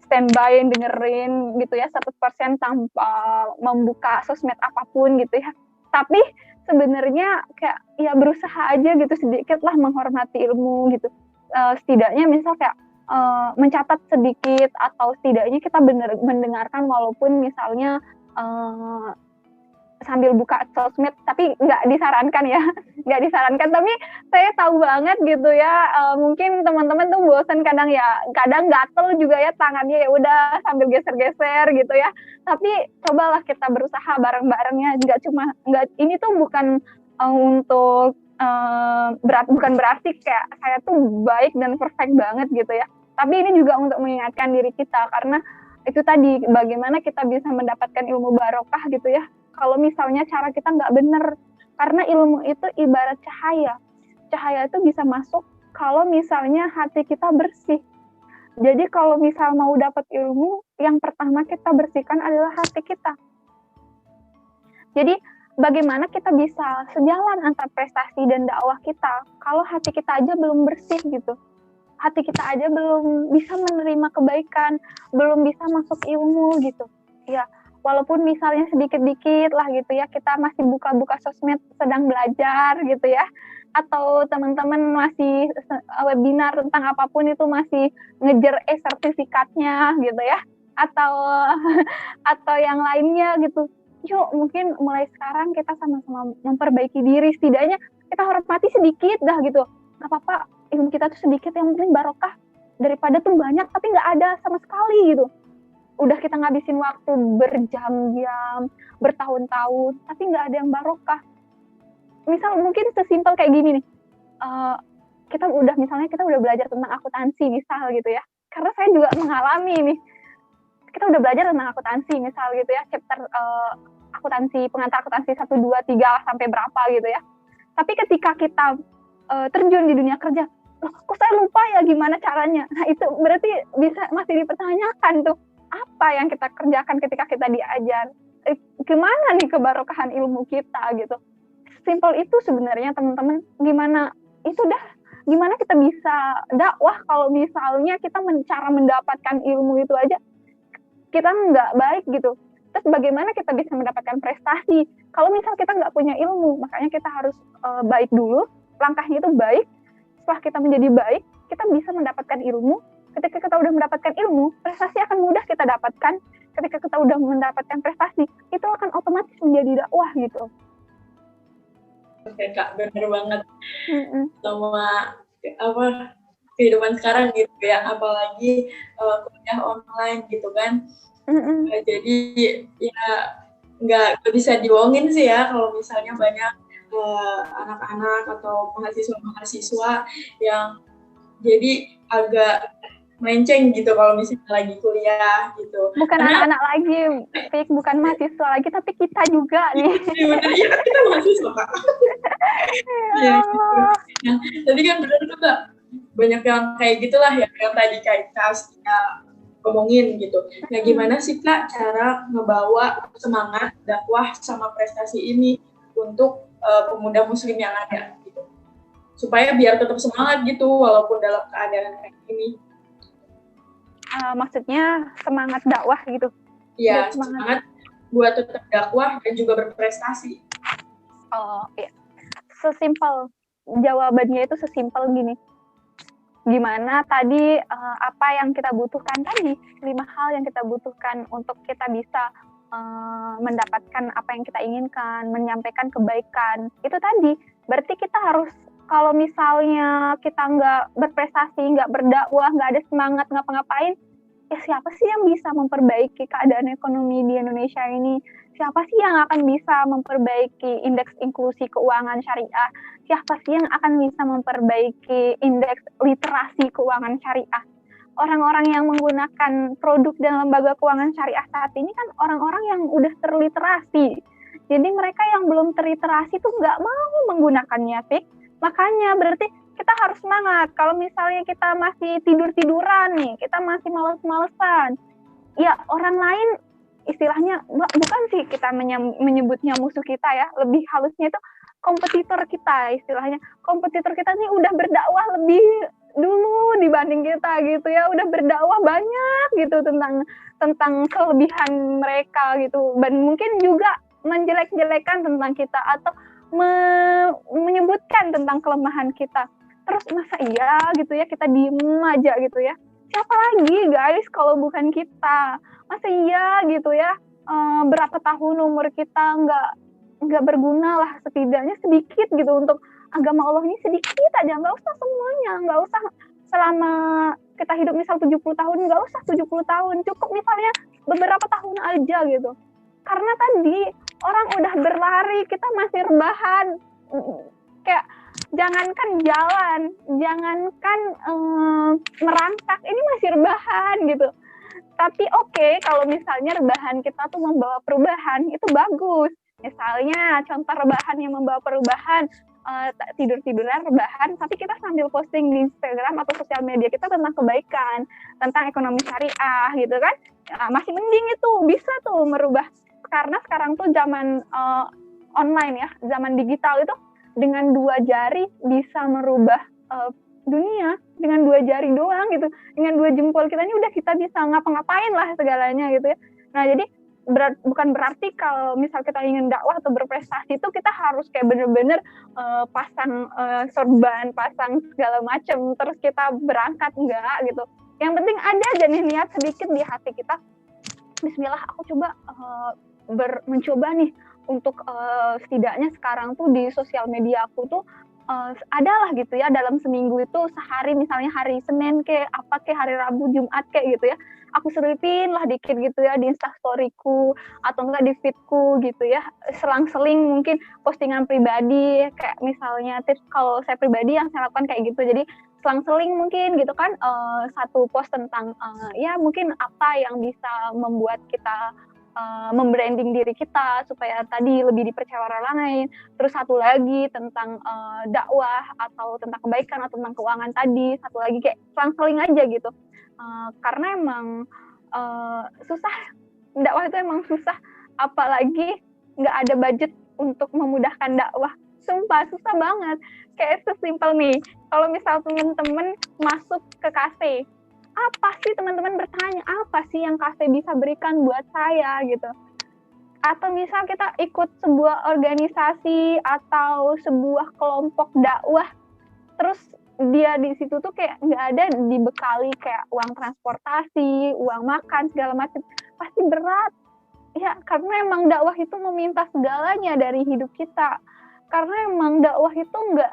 standby dengerin gitu ya 100% tanpa membuka sosmed apapun gitu ya. Tapi sebenarnya kayak ya berusaha aja gitu sedikit lah menghormati ilmu gitu. Setidaknya misal kayak mencatat sedikit atau setidaknya kita benar mendengarkan walaupun misalnya sambil buka sosmed, tapi nggak disarankan ya, nggak disarankan. Tapi saya tahu banget gitu ya, mungkin teman-teman tuh bosan kadang gatel juga ya tangannya, ya udah sambil geser-geser gitu ya. Tapi cobalah kita berusaha bareng-barengnya, ini tuh bukan untuk bukan berarti kayak saya tuh baik dan perfect banget gitu ya. Tapi ini juga untuk mengingatkan diri kita karena itu tadi bagaimana kita bisa mendapatkan ilmu barokah gitu ya. Kalau misalnya cara kita nggak benar, karena ilmu itu ibarat cahaya. Cahaya itu bisa masuk kalau misalnya hati kita bersih. Jadi kalau misal mau dapat ilmu, yang pertama kita bersihkan adalah hati kita. Jadi bagaimana kita bisa sejalan antara prestasi dan dakwah kita, kalau hati kita aja belum bersih gitu. Hati kita aja belum bisa menerima kebaikan, belum bisa masuk ilmu gitu. Ya, walaupun misalnya sedikit-dikit lah gitu ya, kita masih buka-buka sosmed sedang belajar gitu ya, atau teman-teman masih webinar tentang apapun itu masih ngejar sertifikatnya gitu ya, atau yang lainnya gitu. Yuk mungkin mulai sekarang kita sama-sama memperbaiki diri, setidaknya kita hormati sedikit dah gitu. Gak apa-apa, ilmu kita tuh sedikit, yang penting barokah, daripada tuh banyak tapi nggak ada sama sekali gitu. Udah kita ngabisin waktu berjam-jam, bertahun-tahun, tapi nggak ada yang barokah. Misal mungkin sesimpel kayak gini nih, kita udah belajar tentang akuntansi misal gitu ya, karena saya juga mengalami nih, kita udah belajar tentang akuntansi misal gitu ya, chapter akuntansi, pengantar akuntansi 1, 2, 3 sampai berapa gitu ya. Tapi ketika kita terjun di dunia kerja, loh kok saya lupa ya gimana caranya. Nah itu berarti masih dipertanyakan tuh, apa yang kita kerjakan ketika kita diajar, gimana nih kebarokahan ilmu kita gitu. Simpel itu sebenarnya teman-teman, gimana kita bisa dakwah kalau misalnya kita cara mendapatkan ilmu itu aja kita nggak baik gitu. Terus bagaimana kita bisa mendapatkan prestasi kalau misal kita nggak punya ilmu? Makanya kita harus baik dulu, langkahnya itu baik. Setelah kita menjadi baik, kita bisa mendapatkan ilmu. Ketika kita udah mendapatkan ilmu, prestasi akan mudah kita dapatkan. Ketika kita udah mendapatkan prestasi, itu akan otomatis menjadi dakwah gitu. Oke Kak, bener banget. Sama kehidupan sekarang gitu ya, apalagi kuliah online gitu kan. Jadi ya nggak bisa dibohongin sih ya kalau misalnya banyak anak-anak atau mahasiswa yang jadi agak melenceng gitu kalau misalnya lagi kuliah gitu. Bukan anak-anak lagi, bukan mahasiswa lagi, tapi kita juga nih. Iya benar, iya kita mahasiswa Kak. Ya, gitu. Nah, tadi kan benar tuh Kak, banyak yang kayak gitulah ya, yang tadi kayak Kak ngomongin gitu. Nah gimana sih Kak cara ngebawa semangat dakwah sama prestasi ini untuk pemuda muslim yang ada gitu, supaya biar tetap semangat gitu walaupun dalam keadaan kayak gini. Maksudnya semangat dakwah gitu? Iya, semangat buat tetap dakwah dan juga berprestasi. Oh iya, jawabannya itu sesimpel gini. Gimana tadi apa yang kita butuhkan tadi, 5 hal yang kita butuhkan untuk kita bisa mendapatkan apa yang kita inginkan, menyampaikan kebaikan. Itu tadi, berarti kita harus, kalau misalnya kita nggak berprestasi, nggak berdakwah, nggak ada semangat ngapa-ngapain, ya siapa sih yang bisa memperbaiki keadaan ekonomi di Indonesia ini? Siapa sih yang akan bisa memperbaiki indeks inklusi keuangan syariah? Siapa sih yang akan bisa memperbaiki indeks literasi keuangan syariah? Orang-orang yang menggunakan produk dan lembaga keuangan syariah saat ini kan orang-orang yang udah terliterasi. Jadi mereka yang belum terliterasi tuh nggak mau menggunakannya, Fik. Makanya berarti kita harus semangat. Kalau misalnya kita masih tidur-tiduran nih, kita masih males-malesan, ya orang lain istilahnya, bukan sih kita menyebutnya musuh kita ya, lebih halusnya itu kompetitor kita istilahnya. Kompetitor kita nih udah berdakwah lebih dulu dibanding kita gitu ya, udah berdakwah banyak gitu tentang kelebihan mereka gitu, dan mungkin juga menjelek-jelekan tentang kita atau menyebutkan tentang kelemahan kita. Terus masa iya gitu ya kita diem aja gitu ya? Siapa lagi guys kalau bukan kita? Masa iya gitu ya, berapa tahun umur kita nggak berguna lah, setidaknya sedikit gitu untuk agama Allah ini, sedikit aja, nggak usah semuanya, nggak usah selama kita hidup misal 70 tahun, nggak usah 70 tahun, cukup misalnya beberapa tahun aja gitu. Karena tadi orang udah berlari, kita masih rebahan, kayak jangankan jalan, jangankan merangkak, ini masih rebahan gitu. Tapi oke, kalau misalnya rebahan kita tuh membawa perubahan, itu bagus. Misalnya contoh rebahan yang membawa perubahan, tidur-tiduran rebahan, tapi kita sambil posting di Instagram atau sosial media kita tentang kebaikan, tentang ekonomi syariah gitu kan, masih mending itu, bisa tuh merubah. Karena sekarang tuh zaman online ya, zaman digital itu dengan 2 jari bisa merubah dunia, dengan 2 jari doang gitu, dengan 2 jempol kita ini udah kita bisa ngapa-ngapain lah segalanya gitu ya. Nah jadi bukan berarti kalau misal kita ingin dakwah atau berprestasi itu kita harus kayak bener-bener pasang sorban, pasang segala macam terus kita berangkat, enggak gitu. Yang penting ada aja nih niat sedikit di hati kita, bismillah aku coba mencoba nih untuk setidaknya sekarang tuh di sosial media aku tuh adalah gitu ya, dalam seminggu itu sehari, misalnya hari Senin kayak apa kayak hari Rabu, Jumat kayak gitu ya, aku selipin lah dikit gitu ya di Instastoryku atau enggak di feedku gitu ya, selang-seling mungkin postingan pribadi, kayak misalnya tips kalau saya pribadi yang saya lakukan kayak gitu. Jadi selang-seling mungkin gitu kan, satu post tentang ya mungkin apa yang bisa membuat kita membranding diri kita supaya tadi lebih dipercaya orang lain. Terus satu lagi tentang dakwah atau tentang kebaikan atau tentang keuangan tadi. Satu lagi kayak selang-seling aja gitu. Karena emang susah, dakwah itu emang susah. Apalagi nggak ada budget untuk memudahkan dakwah. Sumpah susah banget. Kayak sesimpel nih, kalau misal temen-temen masuk ke kafe, apa sih teman-teman bertanya, apa sih yang kafe bisa berikan buat saya gitu. Atau misal kita ikut sebuah organisasi atau sebuah kelompok dakwah, terus dia di situ tuh kayak nggak ada dibekali kayak uang transportasi, uang makan, segala macam, pasti berat. Ya, karena emang dakwah itu meminta segalanya dari hidup kita. Karena emang dakwah itu nggak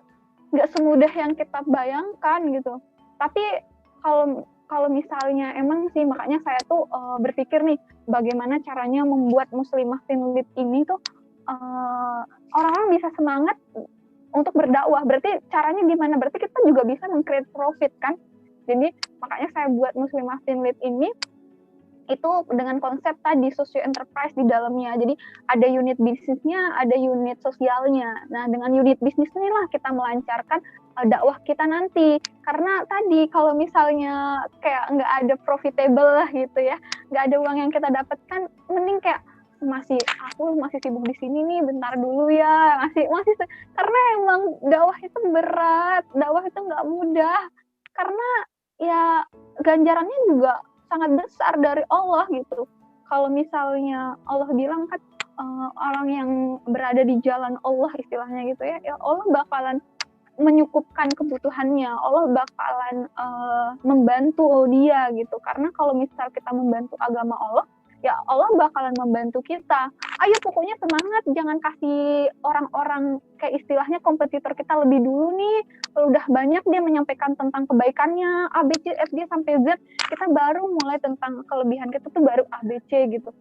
semudah yang kita bayangkan gitu. Tapi kalau misalnya emang sih, makanya saya tuh berpikir nih bagaimana caranya membuat Muslimah Finlit ini tuh orang-orang bisa semangat untuk berdakwah. Berarti caranya gimana? Berarti kita juga bisa meng-create profit kan? Jadi makanya saya buat Muslimah Finlit ini itu dengan konsep tadi socio enterprise di dalamnya. Jadi ada unit bisnisnya, ada unit sosialnya. Nah, dengan unit bisnis inilah kita melancarkan dakwah kita nanti. Karena tadi kalau misalnya kayak nggak ada profitable lah gitu ya, nggak ada uang yang kita dapatkan, mending kayak aku masih sibuk di sini nih, bentar dulu ya, masih karena emang dakwah itu berat, dakwah itu nggak mudah. Karena ya ganjarannya juga sangat besar dari Allah gitu. Kalau misalnya Allah bilang kan orang yang berada di jalan Allah istilahnya gitu ya, Allah bakalan menyukupkan kebutuhannya, Allah bakalan membantu dia gitu. Karena kalau misal kita membantu agama Allah, ya Allah bakalan membantu kita. Ayo pokoknya semangat, jangan kasih orang-orang kayak istilahnya kompetitor kita lebih dulu nih, udah banyak dia menyampaikan tentang kebaikannya A, B, C, F, G sampai Z, kita baru mulai tentang kelebihan kita tuh baru A, B, C gitu.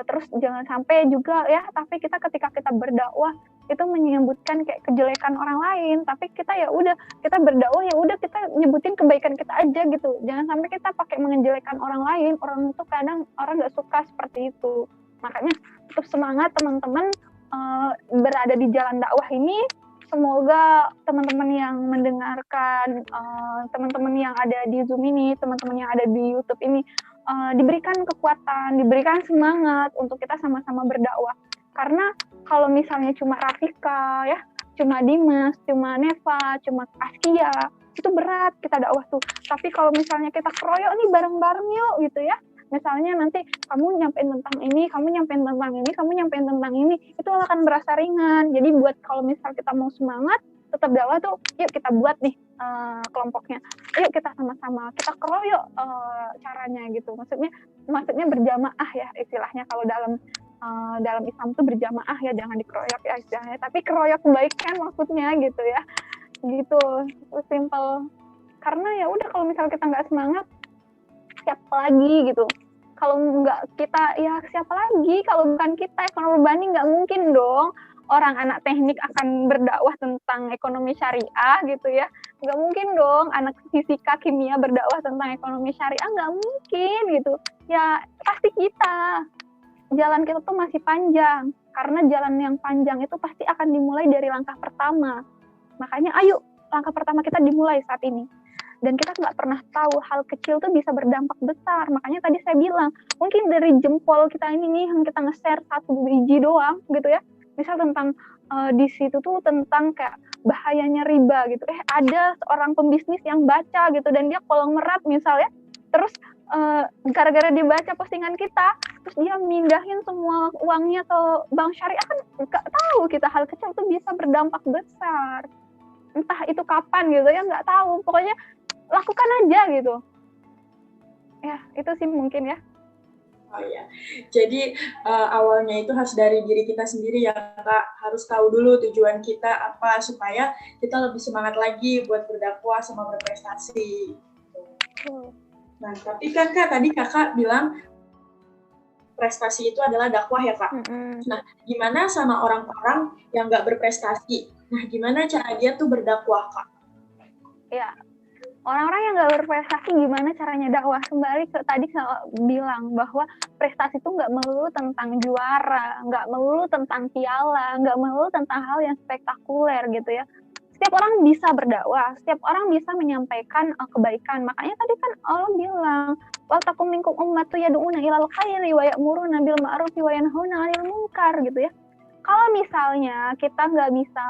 Terus jangan sampai juga ya, tapi kita ketika kita berdakwah itu menyebutkan kayak kejelekan orang lain, tapi kita ya udah, kita berdakwah ya udah kita nyebutin kebaikan kita aja gitu. Jangan sampai kita pakai menjelekkan orang lain. Orang itu kadang orang nggak suka seperti itu. Makanya tetap semangat teman-teman berada di jalan dakwah ini. Semoga teman-teman yang mendengarkan, teman-teman yang ada di Zoom ini, teman-teman yang ada di YouTube ini diberikan kekuatan, diberikan semangat untuk kita sama-sama berdakwah. Karena kalau misalnya cuma Rafika ya, cuma Dimas, cuma Neva, cuma Askia, itu berat kita dakwah tuh. Tapi kalau misalnya kita keroyok nih bareng-bareng yuk gitu ya, misalnya nanti kamu nyampein tentang ini, kamu nyampein tentang ini, kamu nyampein tentang ini, itu akan berasa ringan. Jadi buat kalau misal kita mau semangat tetap dakwah tuh, yuk kita buat nih kelompoknya, yuk kita sama-sama kita keroyok caranya gitu. Maksudnya berjamaah ya istilahnya, kalau dalam Islam tuh berjamaah ya, jangan dikeroyok ya istilahnya, tapi keroyok kebaikan maksudnya gitu ya, gitu, simple. Karena ya udah, kalau misal kita nggak semangat, siapa lagi gitu? Kalau nggak kita, ya siapa lagi? Kalau bukan kita, ekonomi urbani nggak mungkin dong orang anak teknik akan berdakwah tentang ekonomi syariah gitu ya. Nggak mungkin dong anak fisika, kimia berdakwah tentang ekonomi syariah, nggak mungkin gitu. Ya pasti kita. Jalan kita tuh masih panjang. Karena jalan yang panjang itu pasti akan dimulai dari langkah pertama. Makanya ayo, langkah pertama kita dimulai saat ini. Dan kita nggak pernah tahu hal kecil tuh bisa berdampak besar. Makanya tadi saya bilang, mungkin dari jempol kita ini nih, yang kita nge-share 1 biji doang gitu ya. Misal tentang di situ tuh tentang kayak bahayanya riba gitu. Ada seorang pembisnis yang baca gitu, dan dia konglomerat misalnya. Terus gara-gara dia baca postingan kita, terus dia mindahin semua uangnya ke bank syariah, kan nggak tahu kita hal kecil tuh bisa berdampak besar. Entah itu kapan gitu ya, nggak tahu. Pokoknya lakukan aja gitu. Ya, itu sih mungkin ya. Oh iya, jadi awalnya itu harus dari diri kita sendiri ya Kak, harus tahu dulu tujuan kita apa, supaya kita lebih semangat lagi buat berdakwah sama berprestasi. Nah, tapi kan Kak, tadi Kakak bilang prestasi itu adalah dakwah ya Kak. Nah, gimana sama orang-orang yang nggak berprestasi? Nah, gimana cara dia tuh berdakwah Kak? Ya, orang-orang yang nggak berprestasi gimana caranya dakwah? Kembali ke tadi saya bilang bahwa prestasi itu nggak melulu tentang juara, nggak melulu tentang piala, nggak melulu tentang hal yang spektakuler gitu ya. Setiap orang bisa berdakwah, setiap orang bisa menyampaikan kebaikan. Makanya tadi kan Allah bilang, wa takum minkum ummatu yad'una ilal khairi wa ya'muruna bil ma'rufi wa yanhauna 'anil munkar gitu ya. Kalau misalnya kita nggak bisa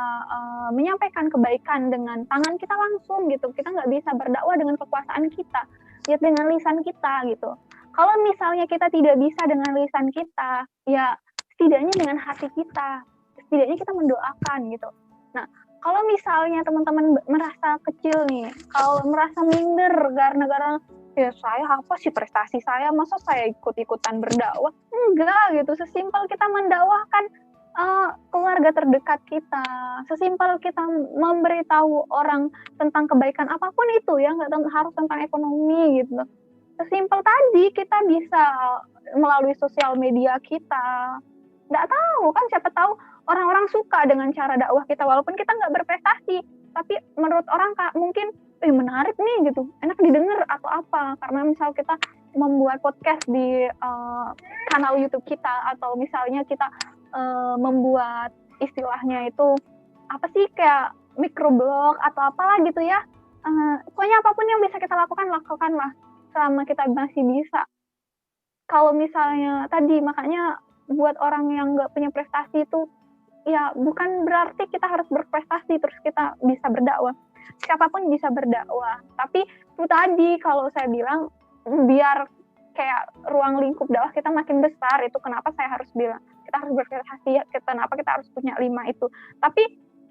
menyampaikan kebaikan dengan tangan kita langsung gitu, kita nggak bisa berdakwah dengan kekuasaan kita, ya dengan lisan kita gitu. Kalau misalnya kita tidak bisa dengan lisan kita, ya setidaknya dengan hati kita, setidaknya kita mendoakan gitu. Nah, kalau misalnya teman-teman merasa kecil nih, kalau merasa minder gara-gara ya saya apa sih prestasi saya, masa saya ikut-ikutan berdakwah? Enggak gitu, sesimpel kita mendakwahkan keluarga terdekat kita, sesimpel kita memberitahu orang tentang kebaikan apapun itu ya, nggak harus tentang ekonomi gitu. Sesimpel tadi kita bisa melalui sosial media kita, nggak tahu kan, siapa tahu orang-orang suka dengan cara dakwah kita walaupun kita nggak berprestasi, tapi menurut orang mungkin menarik nih gitu, enak didengar atau apa, karena misal kita membuat podcast di kanal YouTube kita, atau misalnya kita membuat istilahnya itu apa sih, kayak microblog atau apalah gitu ya. Pokoknya apapun yang bisa kita lakukanlah selama kita masih bisa. Kalau misalnya tadi, makanya buat orang yang nggak punya prestasi itu ya bukan berarti kita harus berprestasi terus kita bisa berdakwah. Siapapun bisa berdakwah, tapi itu tadi kalau saya bilang, biar kayak ruang lingkup dakwah kita makin besar, itu kenapa saya harus bilang kita harus berprestasi ya, kenapa kita harus punya 5 itu. Tapi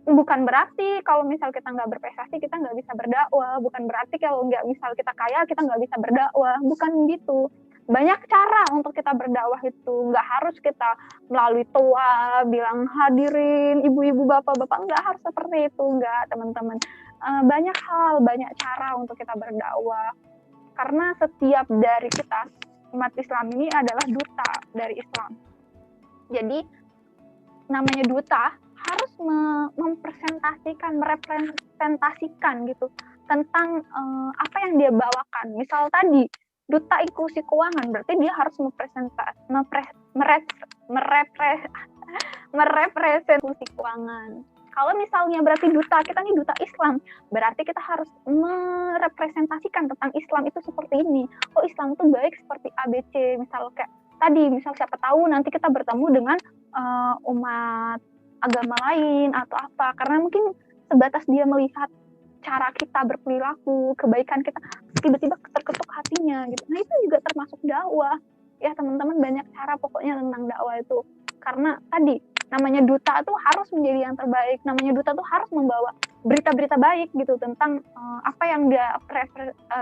bukan berarti kalau misal kita nggak berprestasi kita nggak bisa berdakwah, bukan berarti kalau nggak misal kita kaya kita nggak bisa berdakwah, bukan gitu. Banyak cara untuk kita berdakwah itu, nggak harus kita melalui toa bilang hadirin ibu-ibu bapak-bapak, nggak harus seperti itu, nggak teman-teman. Banyak hal, banyak cara untuk kita berdakwah, karena setiap dari kita umat Islam ini adalah duta dari Islam. Jadi namanya duta harus mempresentasikan, merepresentasikan gitu tentang apa yang dia bawakan. Misal tadi duta inklusi keuangan, berarti dia harus merepresentasi keuangan. Kalau misalnya berarti duta, kita nih duta Islam, berarti kita harus merepresentasikan tentang Islam itu seperti ini. Oh, Islam itu baik seperti ABC, misal kayak tadi, misal siapa tahu nanti kita bertemu dengan umat agama lain atau apa, karena mungkin sebatas dia melihat cara kita berperilaku, kebaikan kita, tiba-tiba terketuk hatinya gitu. Nah itu juga termasuk dakwah. Ya teman-teman, banyak cara pokoknya tentang dakwah itu. Karena tadi namanya duta tuh harus menjadi yang terbaik, namanya duta tuh harus membawa berita-berita baik gitu tentang apa yang dia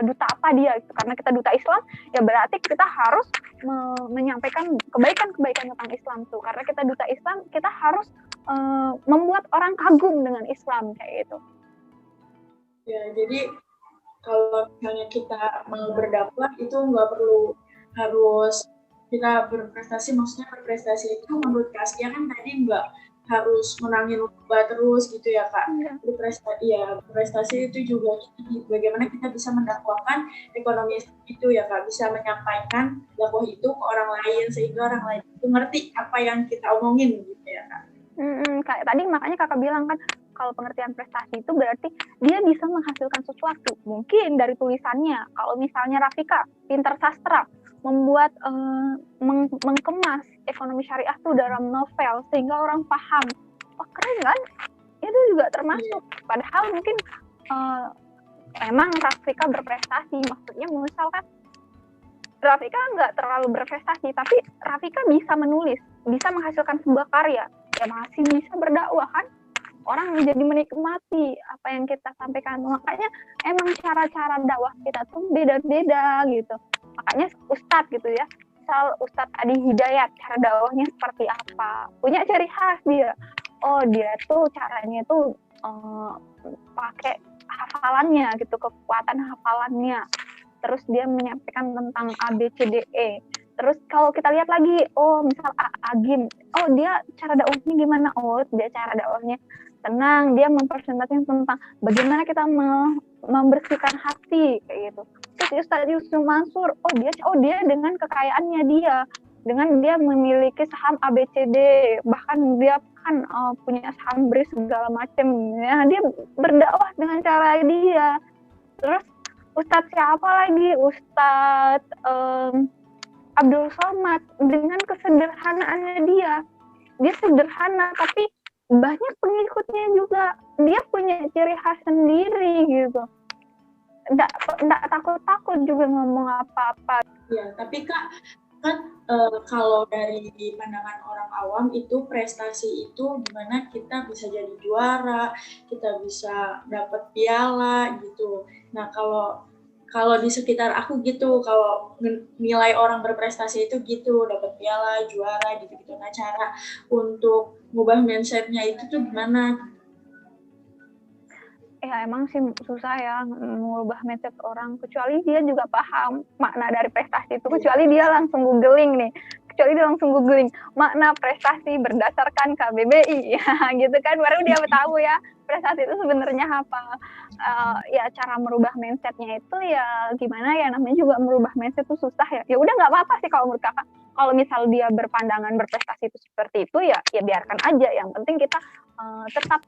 duta apa dia gitu. Karena kita duta Islam, ya berarti kita harus menyampaikan kebaikan-kebaikan tentang Islam tuh. Karena kita duta Islam, kita harus membuat orang kagum dengan Islam kayak gitu. Ya, jadi kalau misalnya kita mau berdakwah itu nggak perlu harus kita berprestasi, maksudnya berprestasi itu menurut Kak Askia kan tadi nggak harus menangin lomba terus gitu ya Kak. Berprestasi itu juga bagaimana kita bisa mendakwakan ekonomi itu ya Kak, bisa menyampaikan dakwah itu ke orang lain sehingga orang lain itu ngerti apa yang kita omongin gitu ya Kak. Kayak tadi makanya Kakak bilang kan, kalau pengertian prestasi itu berarti dia bisa menghasilkan sesuatu. Mungkin dari tulisannya, kalau misalnya Rafika, pintar sastra, membuat mengkemas ekonomi syariah itu dalam novel sehingga orang paham. Oh keren kan? Itu juga termasuk. Padahal mungkin emang Rafika berprestasi. Maksudnya misalkan Rafika nggak terlalu berprestasi, tapi Rafika bisa menulis, bisa menghasilkan sebuah karya. Ya masih bisa berdakwah kan? Orang menjadi menikmati apa yang kita sampaikan. Makanya emang cara-cara dakwah kita tuh beda-beda gitu. Makanya Ustadz gitu ya, misal Ustadz Adi Hidayat, cara dakwahnya seperti apa, punya ciri khas dia. Oh dia tuh caranya tuh pakai hafalannya gitu, kekuatan hafalannya. Terus dia menyampaikan tentang ABCDE. Terus kalau kita lihat lagi, oh misal Agim, oh dia cara dakwahnya gimana? Oh dia cara dakwahnya tenang, dia mempresentasikan tentang bagaimana kita membersihkan hati kayak gitu. Terus Ustaz Yusuf Mansur, oh dia dengan kekayaannya dia, dengan dia memiliki saham ABCD, bahkan dia kan punya saham BRI segala macam, ya dia berdakwah dengan cara dia. Terus Ustadz siapa lagi? Ustadz Abdul Somad, dengan kesederhanaannya dia sederhana tapi banyak pengikutnya juga, dia punya ciri khas sendiri gitu, nggak takut juga ngomong apa-apa. Ya, tapi Kak kan kalau dari pandangan orang awam itu prestasi itu gimana kita bisa jadi juara, kita bisa dapat piala gitu. Nah kalau di sekitar aku gitu, kalau nilai orang berprestasi itu gitu, dapat piala, juara gitu-gitu. Nah cara untuk ngubah mindset-nya itu tuh gimana? Ya emang sih susah ya mengubah mindset orang, kecuali dia juga paham makna dari prestasi itu, kecuali dia langsung googling makna prestasi berdasarkan KBBI ya gitu kan, baru dia tahu ya prestasi itu sebenarnya apa. Ya cara merubah mindsetnya itu ya gimana ya, namanya juga merubah mindset itu susah ya. Ya udah nggak apa-apa sih kalau menurut Kakak, kalau misal dia berpandangan berprestasi itu seperti itu ya biarkan aja, yang penting kita tetap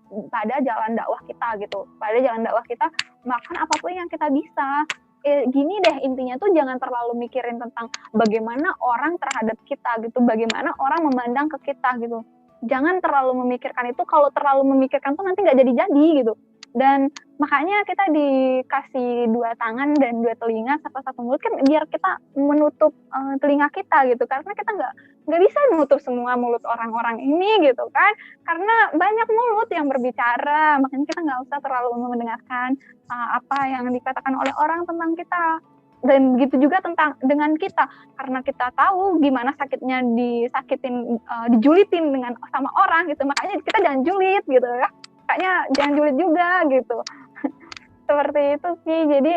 pada jalan dakwah kita melakukan apapun yang kita bisa. Gini deh intinya tuh, jangan terlalu mikirin tentang bagaimana orang terhadap kita gitu, bagaimana orang memandang ke kita gitu. Jangan terlalu memikirkan itu, kalau terlalu memikirkan tuh nanti nggak jadi gitu. Dan makanya kita dikasih 2 tangan dan 2 telinga serta 1 mulut kan, biar kita menutup telinga kita gitu, karena kita nggak bisa menutup semua mulut orang-orang ini gitu kan, karena banyak mulut yang berbicara. Makanya kita nggak usah terlalu mendengarkan apa yang dikatakan oleh orang tentang kita. Dan begitu juga dengan kita, karena kita tahu gimana sakitnya disakitin, dijulitin sama orang gitu, makanya kita jangan julid gitu ya, makanya jangan julid juga gitu. Seperti itu sih. Jadi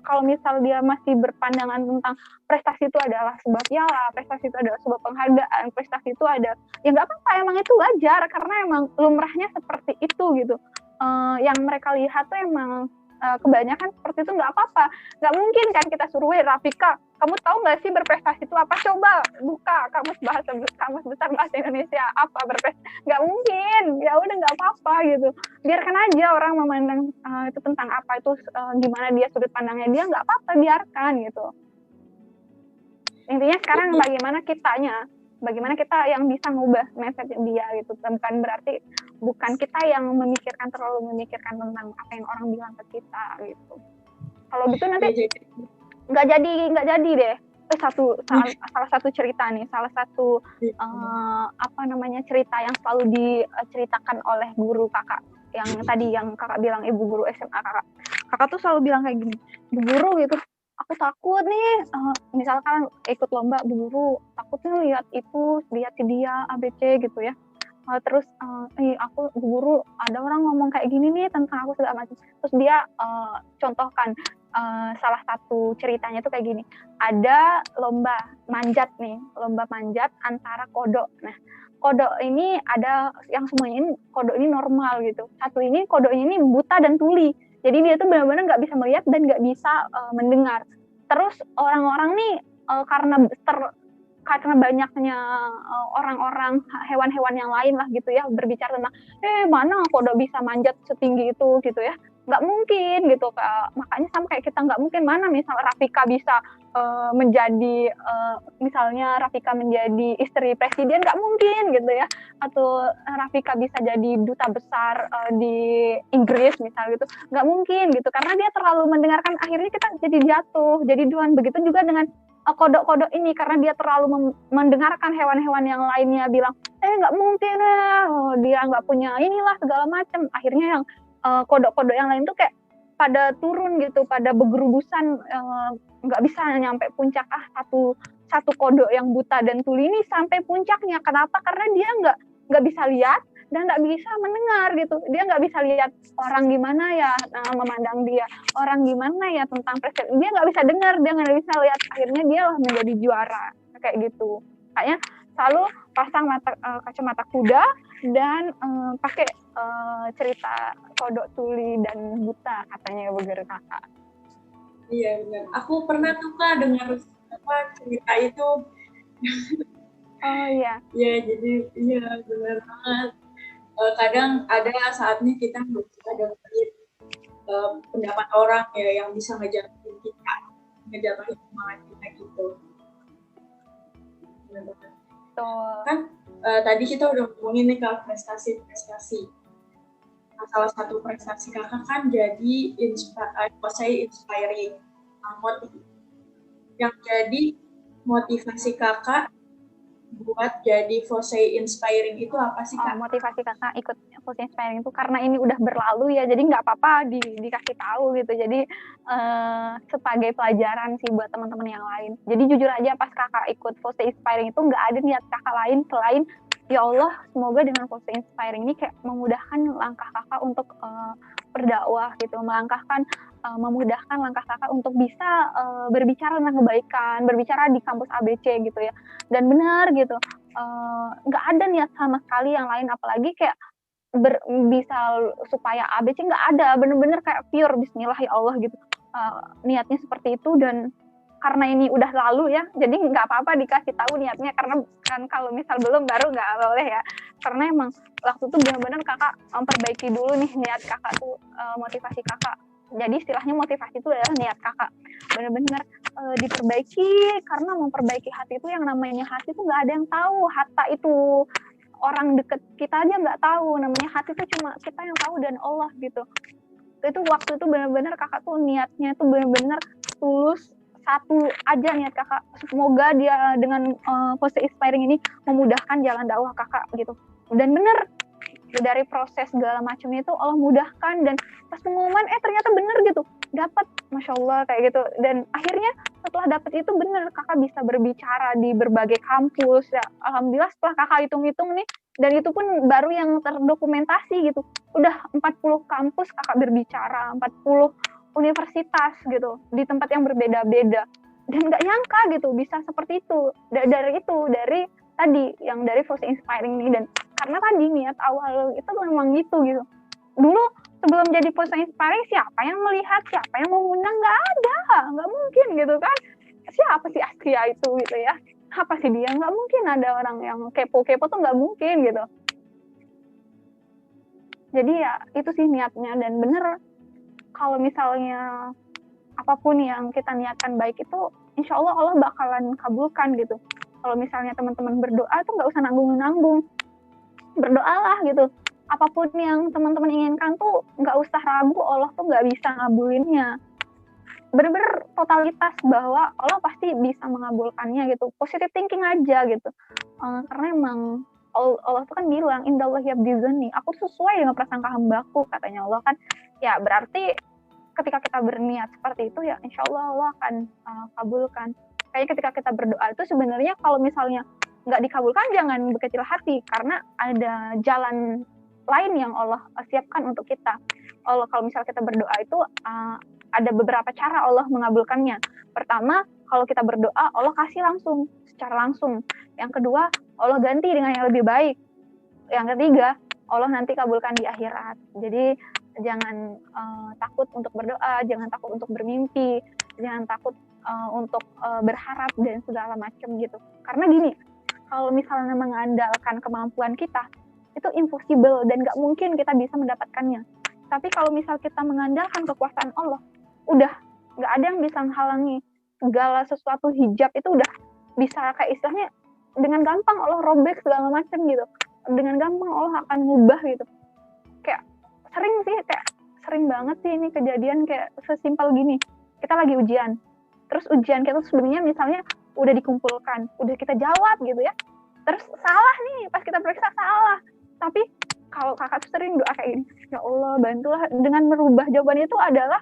kalau misal dia masih berpandangan tentang prestasi itu adalah sebuah piala, prestasi itu adalah sebuah penghargaan, prestasi itu ada, ya nggak apa-apa, emang itu wajar karena emang lumrahnya seperti itu gitu. Yang mereka lihat tuh emang kebanyakan seperti itu, nggak apa-apa. Nggak mungkin kan kita suruh, Rafika, kamu tahu nggak sih berprestasi itu apa? Coba buka kamus besar bahasa Indonesia, apa berprestasi? Nggak mungkin. Ya udah nggak apa-apa gitu. Biarkan aja orang memandang itu tentang apa, itu gimana dia sudut pandangnya dia, nggak apa-apa, biarkan gitu. Intinya sekarang bagaimana kitanya. bagaimana kita yang bisa ngubah mindset dia gitu. Bukan kita yang terlalu memikirkan tentang apa yang orang bilang ke kita gitu. Kalau gitu nanti nggak jadi deh. Salah satu cerita nih, cerita yang selalu diceritakan oleh guru kakak yang tadi yang kakak bilang, ibu guru SMA kakak tuh selalu bilang kayak gini, Bu Guru gitu, aku takut nih, misalkan ikut lomba, Bu Guru takutnya lihat ke dia ABC gitu ya. Terus aku Bu Guru ada orang ngomong kayak gini nih tentang aku segala macam. Terus dia contohkan salah satu ceritanya tuh kayak gini. Ada lomba manjat antara kodok. Nah, kodok ini ada yang semuanya ini kodok ini normal gitu. Satu ini kodoknya ini buta dan tuli. Jadi dia tuh benar-benar nggak bisa melihat dan nggak bisa mendengar. Terus orang-orang nih karena banyaknya orang-orang, hewan-hewan yang lain lah gitu ya, berbicara tentang, mana kodok bisa manjat setinggi itu gitu ya, nggak mungkin gitu. Makanya sama kayak kita nggak mungkin mana misalnya Rafika bisa misalnya Rafika menjadi istri presiden, nggak mungkin gitu ya, atau Rafika bisa jadi duta besar di Inggris misalnya gitu, nggak mungkin gitu, karena dia terlalu mendengarkan, akhirnya kita jadi jatuh, jadi down. Begitu juga dengan kodok-kodok ini, karena dia terlalu mendengarkan hewan-hewan yang lainnya bilang, nggak mungkin dia nggak punya inilah segala macam, akhirnya yang kodok-kodok yang lain tuh kayak pada turun gitu, pada bergerubusan, nggak bisa nyampe puncak. Satu kodok yang buta dan tuli ini sampai puncaknya. Kenapa? Karena dia nggak bisa lihat dan nggak bisa mendengar gitu. Dia nggak bisa lihat orang gimana ya memandang dia, orang gimana ya tentang presiden. Dia nggak bisa dengar, dia nggak bisa lihat. Akhirnya dia lah menjadi juara kayak gitu. Kayaknya selalu pasang kacamata kuda dan pakai cerita kodok, tuli dan buta, katanya begitu kakak. Iya benar. Aku pernah tuh Kak dengar cerita itu. Oh iya. Iya, jadi iya benar banget. Kadang ada saatnya kita nggak bisa dengerin pendapat orang ya yang bisa ngejatuhin semangat kita gitu. Benar banget. Kan tadi kita udah ngomongin nih Kak prestasi. Nah, salah satu prestasi kakak kan jadi inspiring. Yang jadi motivasi kakak buat jadi Fosei Inspiring itu apa sih Kak? Motivasi kakak ikut Fosei Inspiring itu karena ini udah berlalu ya, jadi nggak apa-apa dikasih tahu gitu. Jadi sebagai pelajaran sih buat teman-teman yang lain. Jadi jujur aja pas kakak ikut Fosei Inspiring itu nggak ada niat kakak lain selain ya Allah, semoga dengan Fosei Inspiring ini kayak memudahkan langkah kakak untuk berdakwah gitu, memudahkan langkah kakak untuk bisa berbicara tentang kebaikan, berbicara di kampus ABC gitu ya. Dan benar gitu, nggak ada niat sama sekali yang lain, apalagi kayak bisa supaya ABC, nggak ada, bener-bener kayak pure bismillah ya Allah gitu. Niatnya seperti itu, dan karena ini udah lalu ya, jadi nggak apa-apa dikasih tahu niatnya, karena kan kalau misal belum baru nggak boleh ya, karena emang waktu itu benar-benar kakak memperbaiki dulu nih niat kakak tuh, motivasi kakak. Jadi istilahnya motivasi itu adalah niat kakak benar-benar diperbaiki, karena memperbaiki hati itu, yang namanya hati itu nggak ada yang tahu, hatta itu orang deket kita aja nggak tahu, namanya hati itu cuma kita yang tahu dan Allah gitu. Itu waktu itu benar-benar kakak tuh niatnya tuh benar-benar tulus, satu aja niat kakak, semoga dia dengan Fosei Inspiring ini memudahkan jalan dakwah kakak gitu. Dan bener dari proses segala macamnya itu Allah mudahkan, dan pas pengumuman ternyata bener gitu, dapat, masya Allah kayak gitu. Dan akhirnya setelah dapat itu bener kakak bisa berbicara di berbagai kampus ya. Alhamdulillah setelah kakak hitung-hitung nih, dan itu pun baru yang terdokumentasi gitu, udah 40 kampus kakak berbicara, 40 universitas gitu, di tempat yang berbeda-beda. Dan nggak nyangka gitu bisa seperti itu, dari tadi yang dari Fosei Inspiring ini. Dan karena tadi niat awal itu memang gitu. Dulu sebelum jadi Fosei Inspiring, siapa yang melihat, siapa yang mengundang, nggak mungkin gitu kan. Siapa sih Askia itu gitu ya, apa sih dia, nggak mungkin ada orang yang kepo-kepo tuh, nggak mungkin gitu. Jadi ya itu sih niatnya, dan bener kalau misalnya apapun yang kita niatkan baik itu, insya Allah Allah bakalan kabulkan gitu. Kalau misalnya teman-teman berdoa tuh nggak usah nanggung-nanggung, berdoalah gitu. Apapun yang teman-teman inginkan tuh nggak usah ragu, Allah tuh nggak bisa ngabulinnya. Bener-bener totalitas bahwa Allah pasti bisa mengabulkannya gitu. Positive thinking aja gitu. Karena emang Allah tuh kan bilang indallahi yabdi dzanni, aku sesuai dengan prasangka hambaku, katanya Allah kan. Ya berarti ketika kita berniat seperti itu ya insya Allah Allah akan kabulkan. Kayaknya ketika kita berdoa itu sebenarnya kalau misalnya nggak dikabulkan jangan berkecil hati, karena ada jalan lain yang Allah siapkan untuk kita. Allah kalau misalnya kita berdoa itu ada beberapa cara Allah mengabulkannya. Pertama, kalau kita berdoa Allah kasih langsung, secara langsung. Yang kedua, Allah ganti dengan yang lebih baik. Yang ketiga, Allah nanti kabulkan di akhirat. Jadi jangan takut untuk berdoa, jangan takut untuk bermimpi, jangan takut untuk berharap dan segala macam gitu. Karena gini, kalau misalnya mengandalkan kemampuan kita, itu impossible dan nggak mungkin kita bisa mendapatkannya. Tapi kalau misal kita mengandalkan kekuasaan Allah, udah nggak ada yang bisa menghalangi. Segala sesuatu hijab itu udah bisa kayak istilahnya dengan gampang Allah robek segala macam gitu. Dengan gampang Allah akan ngubah gitu. Kayak sering banget sih ini kejadian kayak sesimpel gini. Kita lagi ujian. Terus ujian kita sebenarnya misalnya udah dikumpulkan, udah kita jawab gitu ya. Terus salah nih, pas kita periksa salah. Tapi kalau kakak tuh sering doa kayak gini, ya Allah bantulah, dengan merubah jawaban itu adalah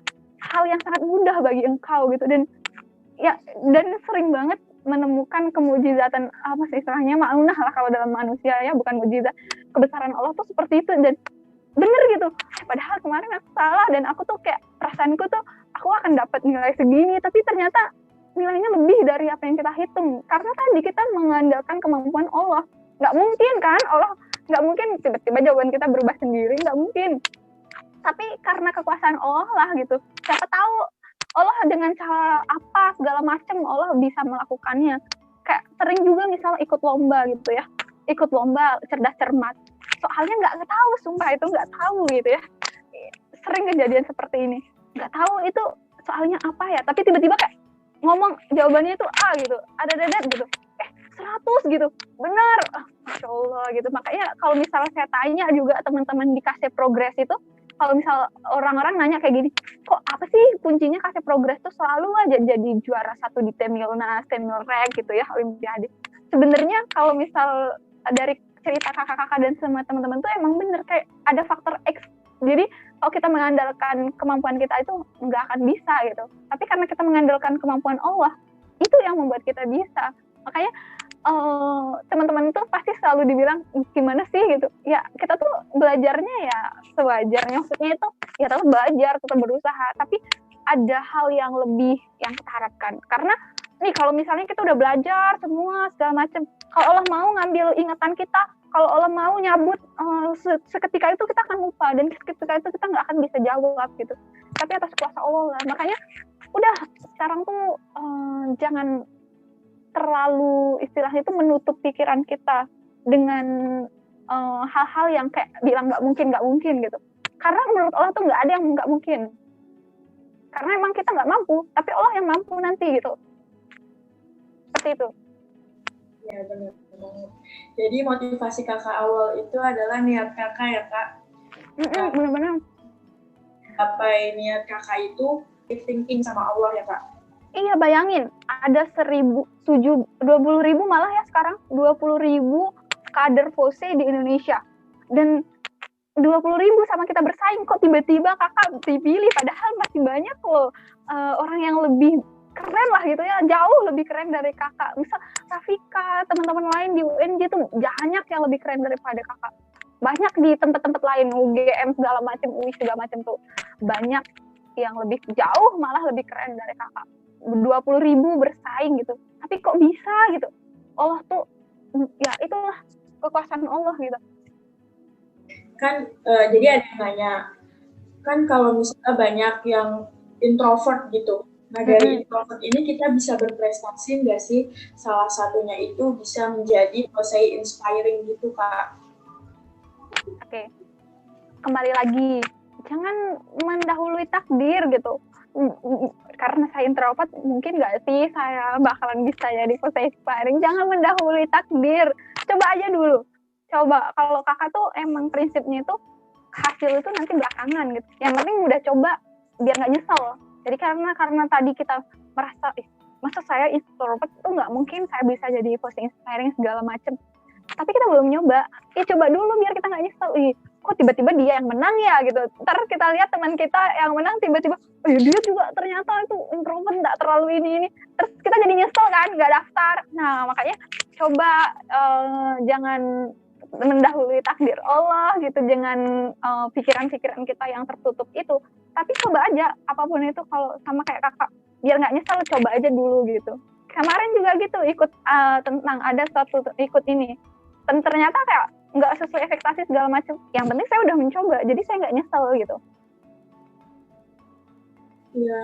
hal yang sangat mudah bagi engkau gitu. Dan sering banget menemukan kemujizatan, apa sih istilahnya, ma'unah lah kalau dalam manusia ya, bukan mujizat. Kebesaran Allah tuh seperti itu dan bener gitu. Padahal kemarin aku salah dan aku tuh kayak perasaanku tuh aku akan dapat nilai segini, tapi ternyata nilainya lebih dari apa yang kita hitung. Karena tadi kita mengandalkan kemampuan Allah. Nggak mungkin kan Allah, nggak mungkin tiba-tiba jawaban kita berubah sendiri, nggak mungkin. Tapi karena kekuasaan Allah lah gitu. Siapa tahu Allah dengan cara apa segala macam Allah bisa melakukannya. Kayak sering juga misalnya ikut lomba gitu ya, ikut lomba cerdas cermat. Soalnya nggak tahu, sumpah itu nggak tahu gitu ya. Sering kejadian seperti ini. Nggak tahu itu soalnya apa ya, tapi tiba-tiba kayak ngomong jawabannya itu A gitu, ada dadat gitu, 100 gitu, benar, Masya Allah gitu. Makanya kalau misalnya saya tanya juga teman-teman di KC Progress itu, kalau misal orang-orang nanya kayak gini, kok apa sih kuncinya KC Progress tuh selalu aja jadi juara 1 di Temilnas, Temilrek gitu ya, Olimpiade. Sebenarnya kalau misal dari cerita kakak-kakak dan semua teman-teman tuh emang bener kayak ada faktor X. Jadi kalau kita mengandalkan kemampuan kita itu nggak akan bisa gitu. Tapi karena kita mengandalkan kemampuan Allah, itu yang membuat kita bisa. Makanya teman-teman tuh pasti selalu dibilang gimana sih gitu. Ya kita tuh belajarnya ya sewajarnya. Maksudnya itu ya tetap belajar, tetap berusaha. Tapi ada hal yang lebih yang kita harapkan. Karena nih kalau misalnya kita udah belajar semua segala macam, kalau Allah mau ngambil ingatan kita, kalau Allah mau nyabut seketika itu kita akan lupa dan seketika itu kita nggak akan bisa jawab gitu. Tapi atas kuasa Allah lah. Makanya udah sekarang tuh jangan terlalu istilahnya itu menutup pikiran kita dengan hal-hal yang kayak bilang nggak mungkin gitu. Karena menurut Allah tuh nggak ada yang nggak mungkin. Karena emang kita nggak mampu, tapi Allah yang mampu nanti gitu. Seperti itu. Ya benar. Jadi motivasi kakak awal itu adalah niat kakak ya kak. Benar-benar. Sampai niat kakak itu thinking sama Allah ya kak. Iya bayangin ada 20.000 malah ya sekarang 20.000 kader FOSE di Indonesia dan 20.000 sama kita bersaing, kok tiba-tiba kakak dipilih, padahal masih banyak loh orang yang lebih keren lah gitu ya, jauh lebih keren dari kakak. Misal Rafika, teman-teman lain di UNJ tuh banyak yang lebih keren daripada kakak. Banyak di tempat-tempat lain, UGM segala macam, UI segala macam tuh banyak yang lebih jauh malah lebih keren dari kakak. 20.000 bersaing gitu, tapi kok bisa gitu. Allah tuh ya itulah kekuasaan Allah gitu. Kan jadi ada yang nanya, kan kalau misalnya banyak yang introvert gitu, nah dari introvert ini kita bisa berprestasi nggak sih? Salah satunya itu bisa menjadi say inspiring gitu kak. Oke. Kembali lagi, jangan mendahului takdir gitu. karena saya introvert, mungkin nggak sih saya bakalan bisa jadi post inspiring. Jangan mendahului takdir. Coba aja dulu. Coba, kalau kakak tuh emang prinsipnya itu hasil itu nanti belakangan gitu. Yang penting udah coba biar nggak nyesel. Jadi karena tadi kita merasa, masa saya introvert tuh nggak mungkin saya bisa jadi post inspiring segala macem. Tapi kita belum nyoba. Coba dulu biar kita nggak nyesel. Kok tiba-tiba dia yang menang ya gitu. Ntar kita lihat teman kita yang menang tiba-tiba, dia juga ternyata itu introvert nggak terlalu ini. Terus kita jadi nyesel kan, nggak daftar. Nah makanya coba jangan mendahului takdir Allah gitu. Jangan pikiran-pikiran kita yang tertutup itu. Tapi coba aja apapun itu, kalau sama kayak kakak, biar nggak nyesel, coba aja dulu gitu. Kemarin juga gitu ikut tentang ada suatu ikut ini. Dan ternyata kayak nggak sesuai ekspektasi segala macam. Yang penting saya udah mencoba, jadi saya nggak nyesel gitu. Iya,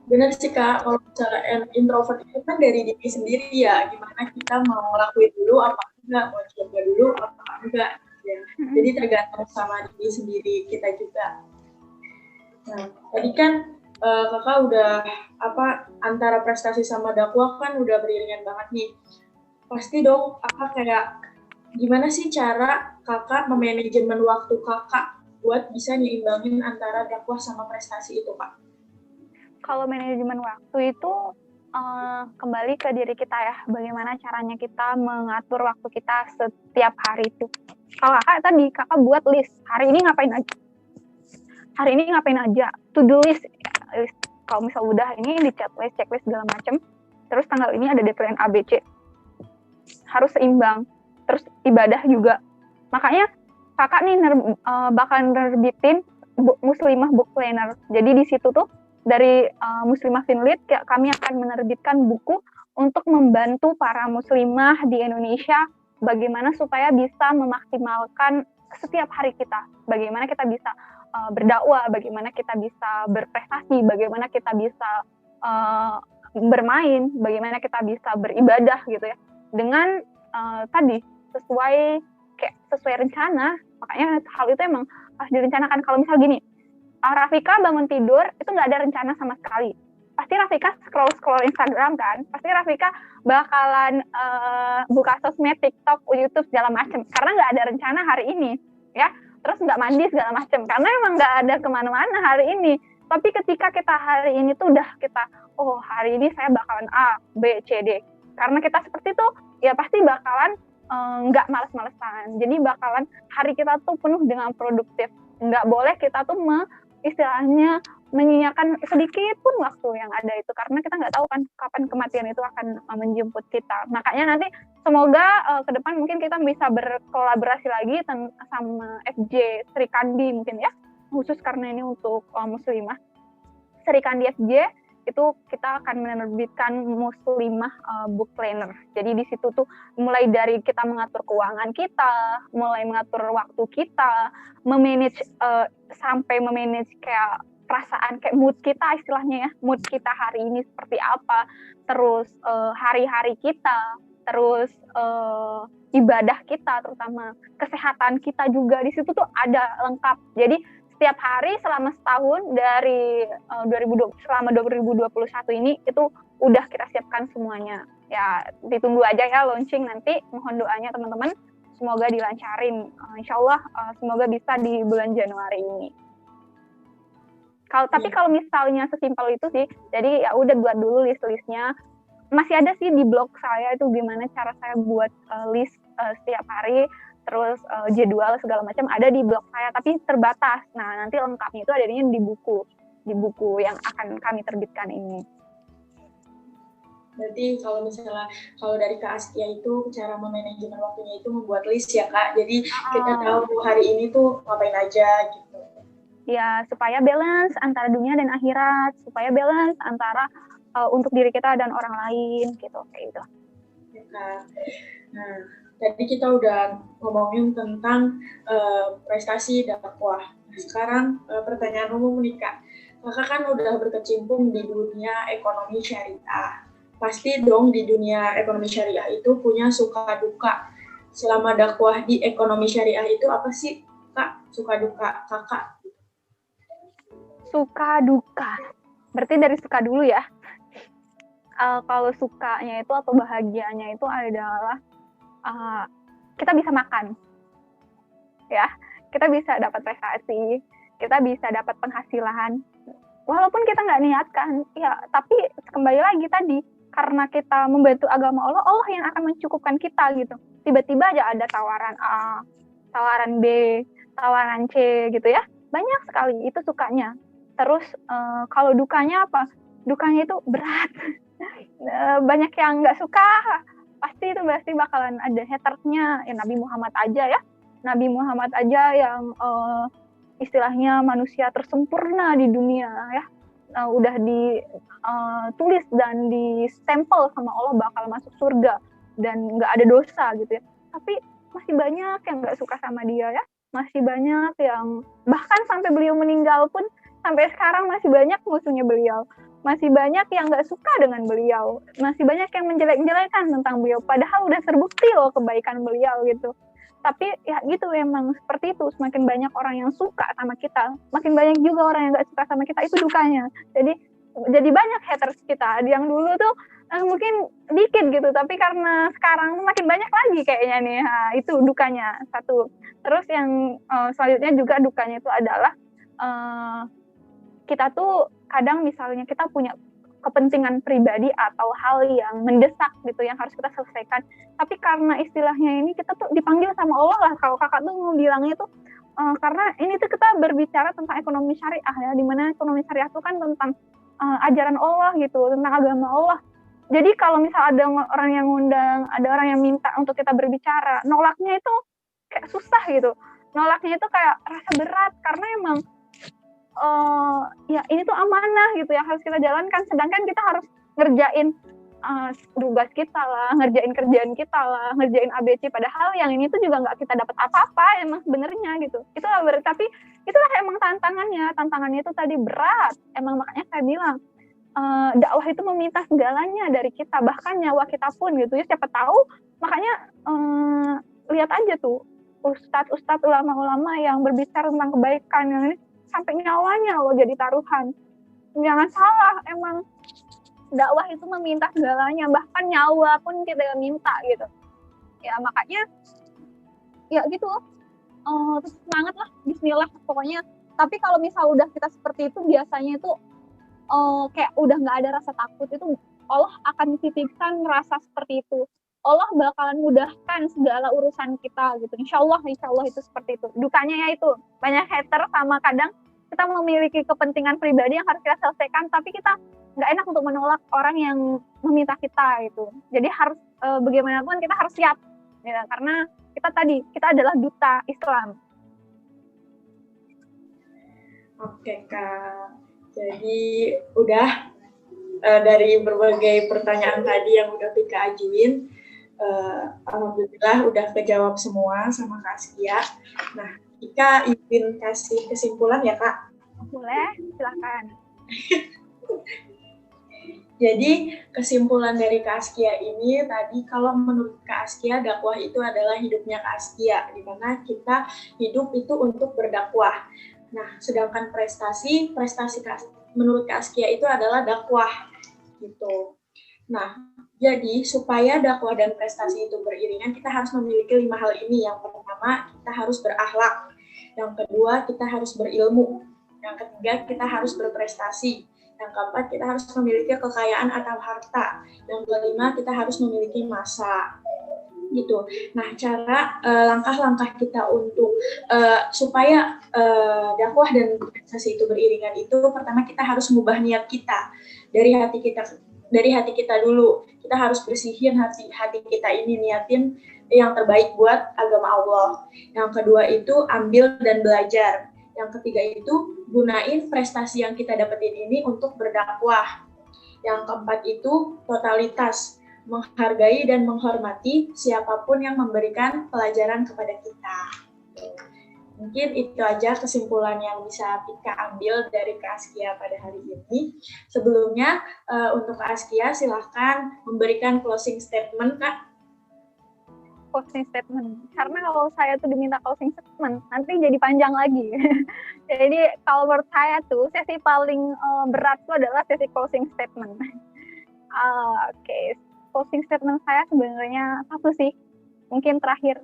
benar sih Kak. Kalau bicara introvert itu kan dari diri sendiri ya. Gimana kita mau ngelakuin dulu apa enggak, mau coba dulu apa enggak. Ya. Jadi tergantung sama diri sendiri kita juga. Nah, tadi kan kakak udah antara prestasi sama dakwah kan udah beriringan banget nih. Pasti dong kakak kayak gimana sih cara kakak memanajemen waktu kakak buat bisa nyimbangin antara dakwah sama prestasi itu, Kak? Kalau manajemen waktu itu kembali ke diri kita ya, bagaimana caranya kita mengatur waktu kita setiap hari itu. Kalau kakak buat list, hari ini ngapain aja, to do list. Kalau misal udah ini di checklist segala macam, terus tanggal ini ada deadline ABC, harus seimbang. Terus ibadah juga, makanya kakak nih bakal nerbitin Muslimah Book Planner. Jadi di situ tuh dari Muslimah Finlit kami akan menerbitkan buku untuk membantu para muslimah di Indonesia bagaimana supaya bisa memaksimalkan setiap hari kita, bagaimana kita bisa berdakwah, bagaimana kita bisa berprestasi, bagaimana kita bisa bermain, bagaimana kita bisa beribadah gitu ya, dengan tadi sesuai rencana. Makanya hal itu emang harus direncanakan. Kalau misal gini, Rafika bangun tidur itu nggak ada rencana sama sekali, pasti Rafika scroll Instagram kan, pasti Rafika bakalan buka sosmed, TikTok, YouTube segala macem, karena nggak ada rencana hari ini ya. Terus nggak mandi segala macem karena emang nggak ada kemana-mana hari ini. Tapi ketika kita hari ini tuh udah kita, hari ini saya bakalan A, B, C, D, karena kita seperti itu ya pasti bakalan nggak malas-malesan. Jadi bakalan hari kita tuh penuh dengan produktif. Nggak boleh kita tuh istilahnya menyanyiakan sedikit pun waktu yang ada itu, karena kita nggak tahu kan kapan kematian itu akan menjemput kita. Makanya nanti semoga ke depan mungkin kita bisa berkolaborasi lagi sama FJ Sri Kandi mungkin ya, khusus karena ini untuk muslimah. Sri Kandi FJ itu kita akan menerbitkan Muslimah Book Planner. Jadi di situ tuh mulai dari kita mengatur keuangan kita, mulai mengatur waktu kita, memanage sampai memanage kayak perasaan, kayak mood kita istilahnya ya, mood kita hari ini seperti apa, terus hari-hari kita, terus ibadah kita, terutama kesehatan kita juga di situ tuh ada lengkap. Jadi setiap hari selama setahun dari selama 2021 ini itu udah kita siapkan semuanya. Ya ditunggu aja ya launching nanti, mohon doanya teman-teman semoga dilancarin. Insyaallah semoga bisa di bulan Januari ini. Tapi kalau misalnya sesimpel itu sih, jadi ya udah buat dulu list-listnya. Masih ada sih di blog saya itu gimana cara saya buat list setiap hari. Terus jadwal segala macam ada di blog saya, tapi terbatas. Nah, nanti lengkapnya itu adanya di buku yang akan kami terbitkan ini. Berarti kalau dari Kak Astia itu cara memanajemen waktunya itu membuat list ya Kak. Jadi kita tahu hari ini tuh ngapain aja gitu. Ya, supaya balance antara dunia dan akhirat, supaya balance antara untuk diri kita dan orang lain gitu, kayak gitu. Ya Kak. Nah, tadi kita udah ngomongin tentang prestasi dakwah. Sekarang pertanyaan umum nih Kak. Kakak kan udah berkecimpung di dunia ekonomi syariah. Pasti dong di dunia ekonomi syariah itu punya suka duka. Selama dakwah di ekonomi syariah itu apa sih Kak suka duka Kakak? Suka duka. Berarti dari suka dulu ya. Kalau sukanya itu atau bahagianya itu adalah kita bisa makan, ya, kita bisa dapat prestasi, kita bisa dapat penghasilan, walaupun kita nggak niatkan, ya, tapi kembali lagi tadi, karena kita membantu agama Allah, Allah yang akan mencukupkan kita gitu. Tiba-tiba aja ada tawaran A, tawaran B, tawaran C gitu ya, banyak sekali, itu sukanya. Terus kalau dukanya apa? Dukanya itu berat. Banyak yang nggak suka, pasti bakalan ada hatersnya. Ya Nabi Muhammad aja ya, Nabi Muhammad aja yang istilahnya manusia tersempurna di dunia ya, udah ditulis dan distempel sama Allah bakal masuk surga dan nggak ada dosa gitu ya, tapi masih banyak yang nggak suka sama dia ya, masih banyak yang bahkan sampai beliau meninggal pun sampai sekarang masih banyak musuhnya beliau, masih banyak yang nggak suka dengan beliau, masih banyak yang menjelek-jelekan tentang beliau, padahal udah terbukti loh kebaikan beliau gitu. Tapi ya gitu, emang seperti itu, semakin banyak orang yang suka sama kita, makin banyak juga orang yang nggak suka sama kita, itu dukanya. Jadi banyak haters kita, yang dulu tuh mungkin dikit gitu, tapi karena sekarang makin banyak lagi kayaknya nih, itu dukanya satu. Terus yang selanjutnya juga dukanya itu adalah kita tuh kadang misalnya kita punya kepentingan pribadi atau hal yang mendesak gitu yang harus kita selesaikan, tapi karena istilahnya ini kita tuh dipanggil sama Allah lah, kalau kakak tuh mau bilangnya tuh karena ini tuh kita berbicara tentang ekonomi syariah ya, dimana ekonomi syariah itu kan tentang ajaran Allah gitu, tentang agama Allah. Jadi kalau misal ada orang yang ngundang, ada orang yang minta untuk kita berbicara, nolaknya itu kayak susah gitu, nolaknya itu kayak rasa berat, karena emang ya ini tuh amanah gitu yang harus kita jalankan, sedangkan kita harus ngerjain tugas kita lah, ngerjain kerjaan kita lah, ngerjain ABC, padahal yang ini tuh juga nggak kita dapat apa-apa emang sebenarnya gitu. Itulah tapi itulah emang tantangannya itu tadi berat, emang makanya saya bilang dakwah itu meminta segalanya dari kita, bahkan nyawa kita pun gitu ya, siapa tahu. Makanya lihat aja tuh ustadz ulama-ulama yang berbicara tentang kebaikan yang ini sampai nyawanya loh jadi taruhan. Jangan salah, emang dakwah itu meminta segalanya, bahkan nyawa pun kita minta gitu. Ya makanya ya gitu, semangat lah, bismillah pokoknya. Tapi kalau misal udah kita seperti itu, biasanya itu kayak udah nggak ada rasa takut, itu Allah akan titipkan rasa seperti itu. Allah bakalan mudahkan segala urusan kita gitu. Insya Allah itu seperti itu. Dukanya ya itu banyak hater, sama kadang kita memiliki kepentingan pribadi yang harus kita selesaikan, tapi kita nggak enak untuk menolak orang yang meminta kita gitu. Jadi harus bagaimanapun kita harus siap ya, karena kita adalah duta Islam. Oke Kak, jadi udah dari berbagai pertanyaan tadi yang udah Vika ajuin, alhamdulillah udah kejawab semua sama Kak Askia. Nah, Vika izin kasih kesimpulan ya Kak? Boleh, silakan. Jadi kesimpulan dari Kak Askia ini tadi, kalau menurut Kak Askia, dakwah itu adalah hidupnya Kak Askia, di mana kita hidup itu untuk berdakwah. Nah, sedangkan prestasi menurut Kak Askia itu adalah dakwah gitu. Nah, jadi supaya dakwah dan prestasi itu beriringan, kita harus memiliki 5 hal ini. Yang pertama, kita harus berakhlak. Yang kedua, kita harus berilmu. Yang ketiga, kita harus berprestasi. Yang keempat, kita harus memiliki kekayaan atau harta. Yang kelima, kita harus memiliki masa. Gitu. Nah, langkah-langkah kita untuk supaya dakwah dan prestasi itu beriringan itu, pertama kita harus mengubah niat kita dari hati kita dulu. Kita harus bersihin hati kita ini, niatin yang terbaik buat agama Allah. Yang kedua itu ambil dan belajar. Yang ketiga itu gunain prestasi yang kita dapetin ini untuk berdakwah. Yang keempat itu totalitas, menghargai dan menghormati siapapun yang memberikan pelajaran kepada kita. Mungkin itu aja kesimpulan yang bisa Vika ambil dari Kak Askia pada hari ini. Sebelumnya, untuk Kak Askia, silahkan memberikan closing statement, Kak. closing statement. Karena kalau saya tuh diminta closing statement, nanti jadi panjang lagi. Jadi kalau menurut saya tuh sesi paling berat itu adalah sesi closing statement. Oke, closing statement saya sebenarnya satu sih. Mungkin terakhir,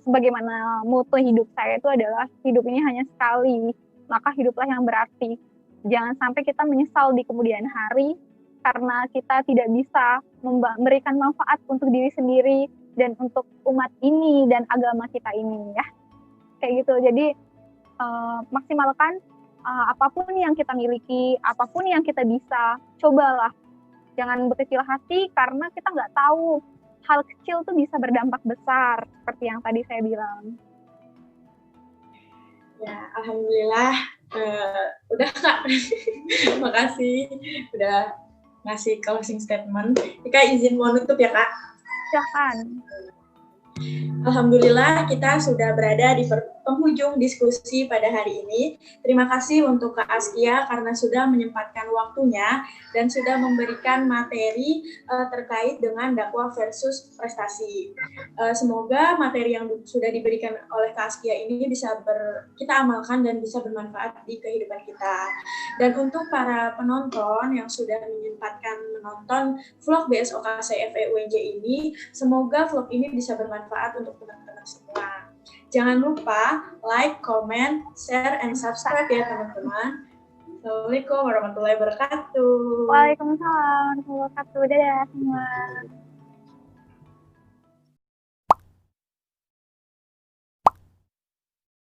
sebagaimana moto hidup saya itu adalah hidup ini hanya sekali, maka hiduplah yang berarti. Jangan sampai kita menyesal di kemudian hari karena kita tidak bisa memberikan manfaat untuk diri sendiri dan untuk umat ini dan agama kita ini ya. Kayak gitu. Jadi maksimalkan apapun yang kita miliki, apapun yang kita bisa, cobalah. Jangan berkecil hati karena kita nggak tahu hal kecil tuh bisa berdampak besar seperti yang tadi saya bilang. Ya, alhamdulillah. Udah Kak, makasih udah ngasih closing statement. Kak izin mau nutup ya Kak. Silakan. Alhamdulillah kita sudah berada di penghujung diskusi pada hari ini. Terima kasih untuk Kak Askia karena sudah menyempatkan waktunya dan sudah memberikan materi terkait dengan dakwah versus prestasi. Semoga materi yang sudah diberikan oleh Kak Askia ini bisa kita amalkan dan bisa bermanfaat di kehidupan kita. Dan untuk para penonton yang sudah menyempatkan menonton vlog BSOK CFE UNJ ini, semoga vlog ini bisa bermanfaat untuk teman-teman semua. Jangan lupa like, comment, share, and subscribe ya teman-teman. Assalamualaikum warahmatullahi wabarakatuh. Waalaikumsalam warahmatullahi wabarakatuh. Dadah semua.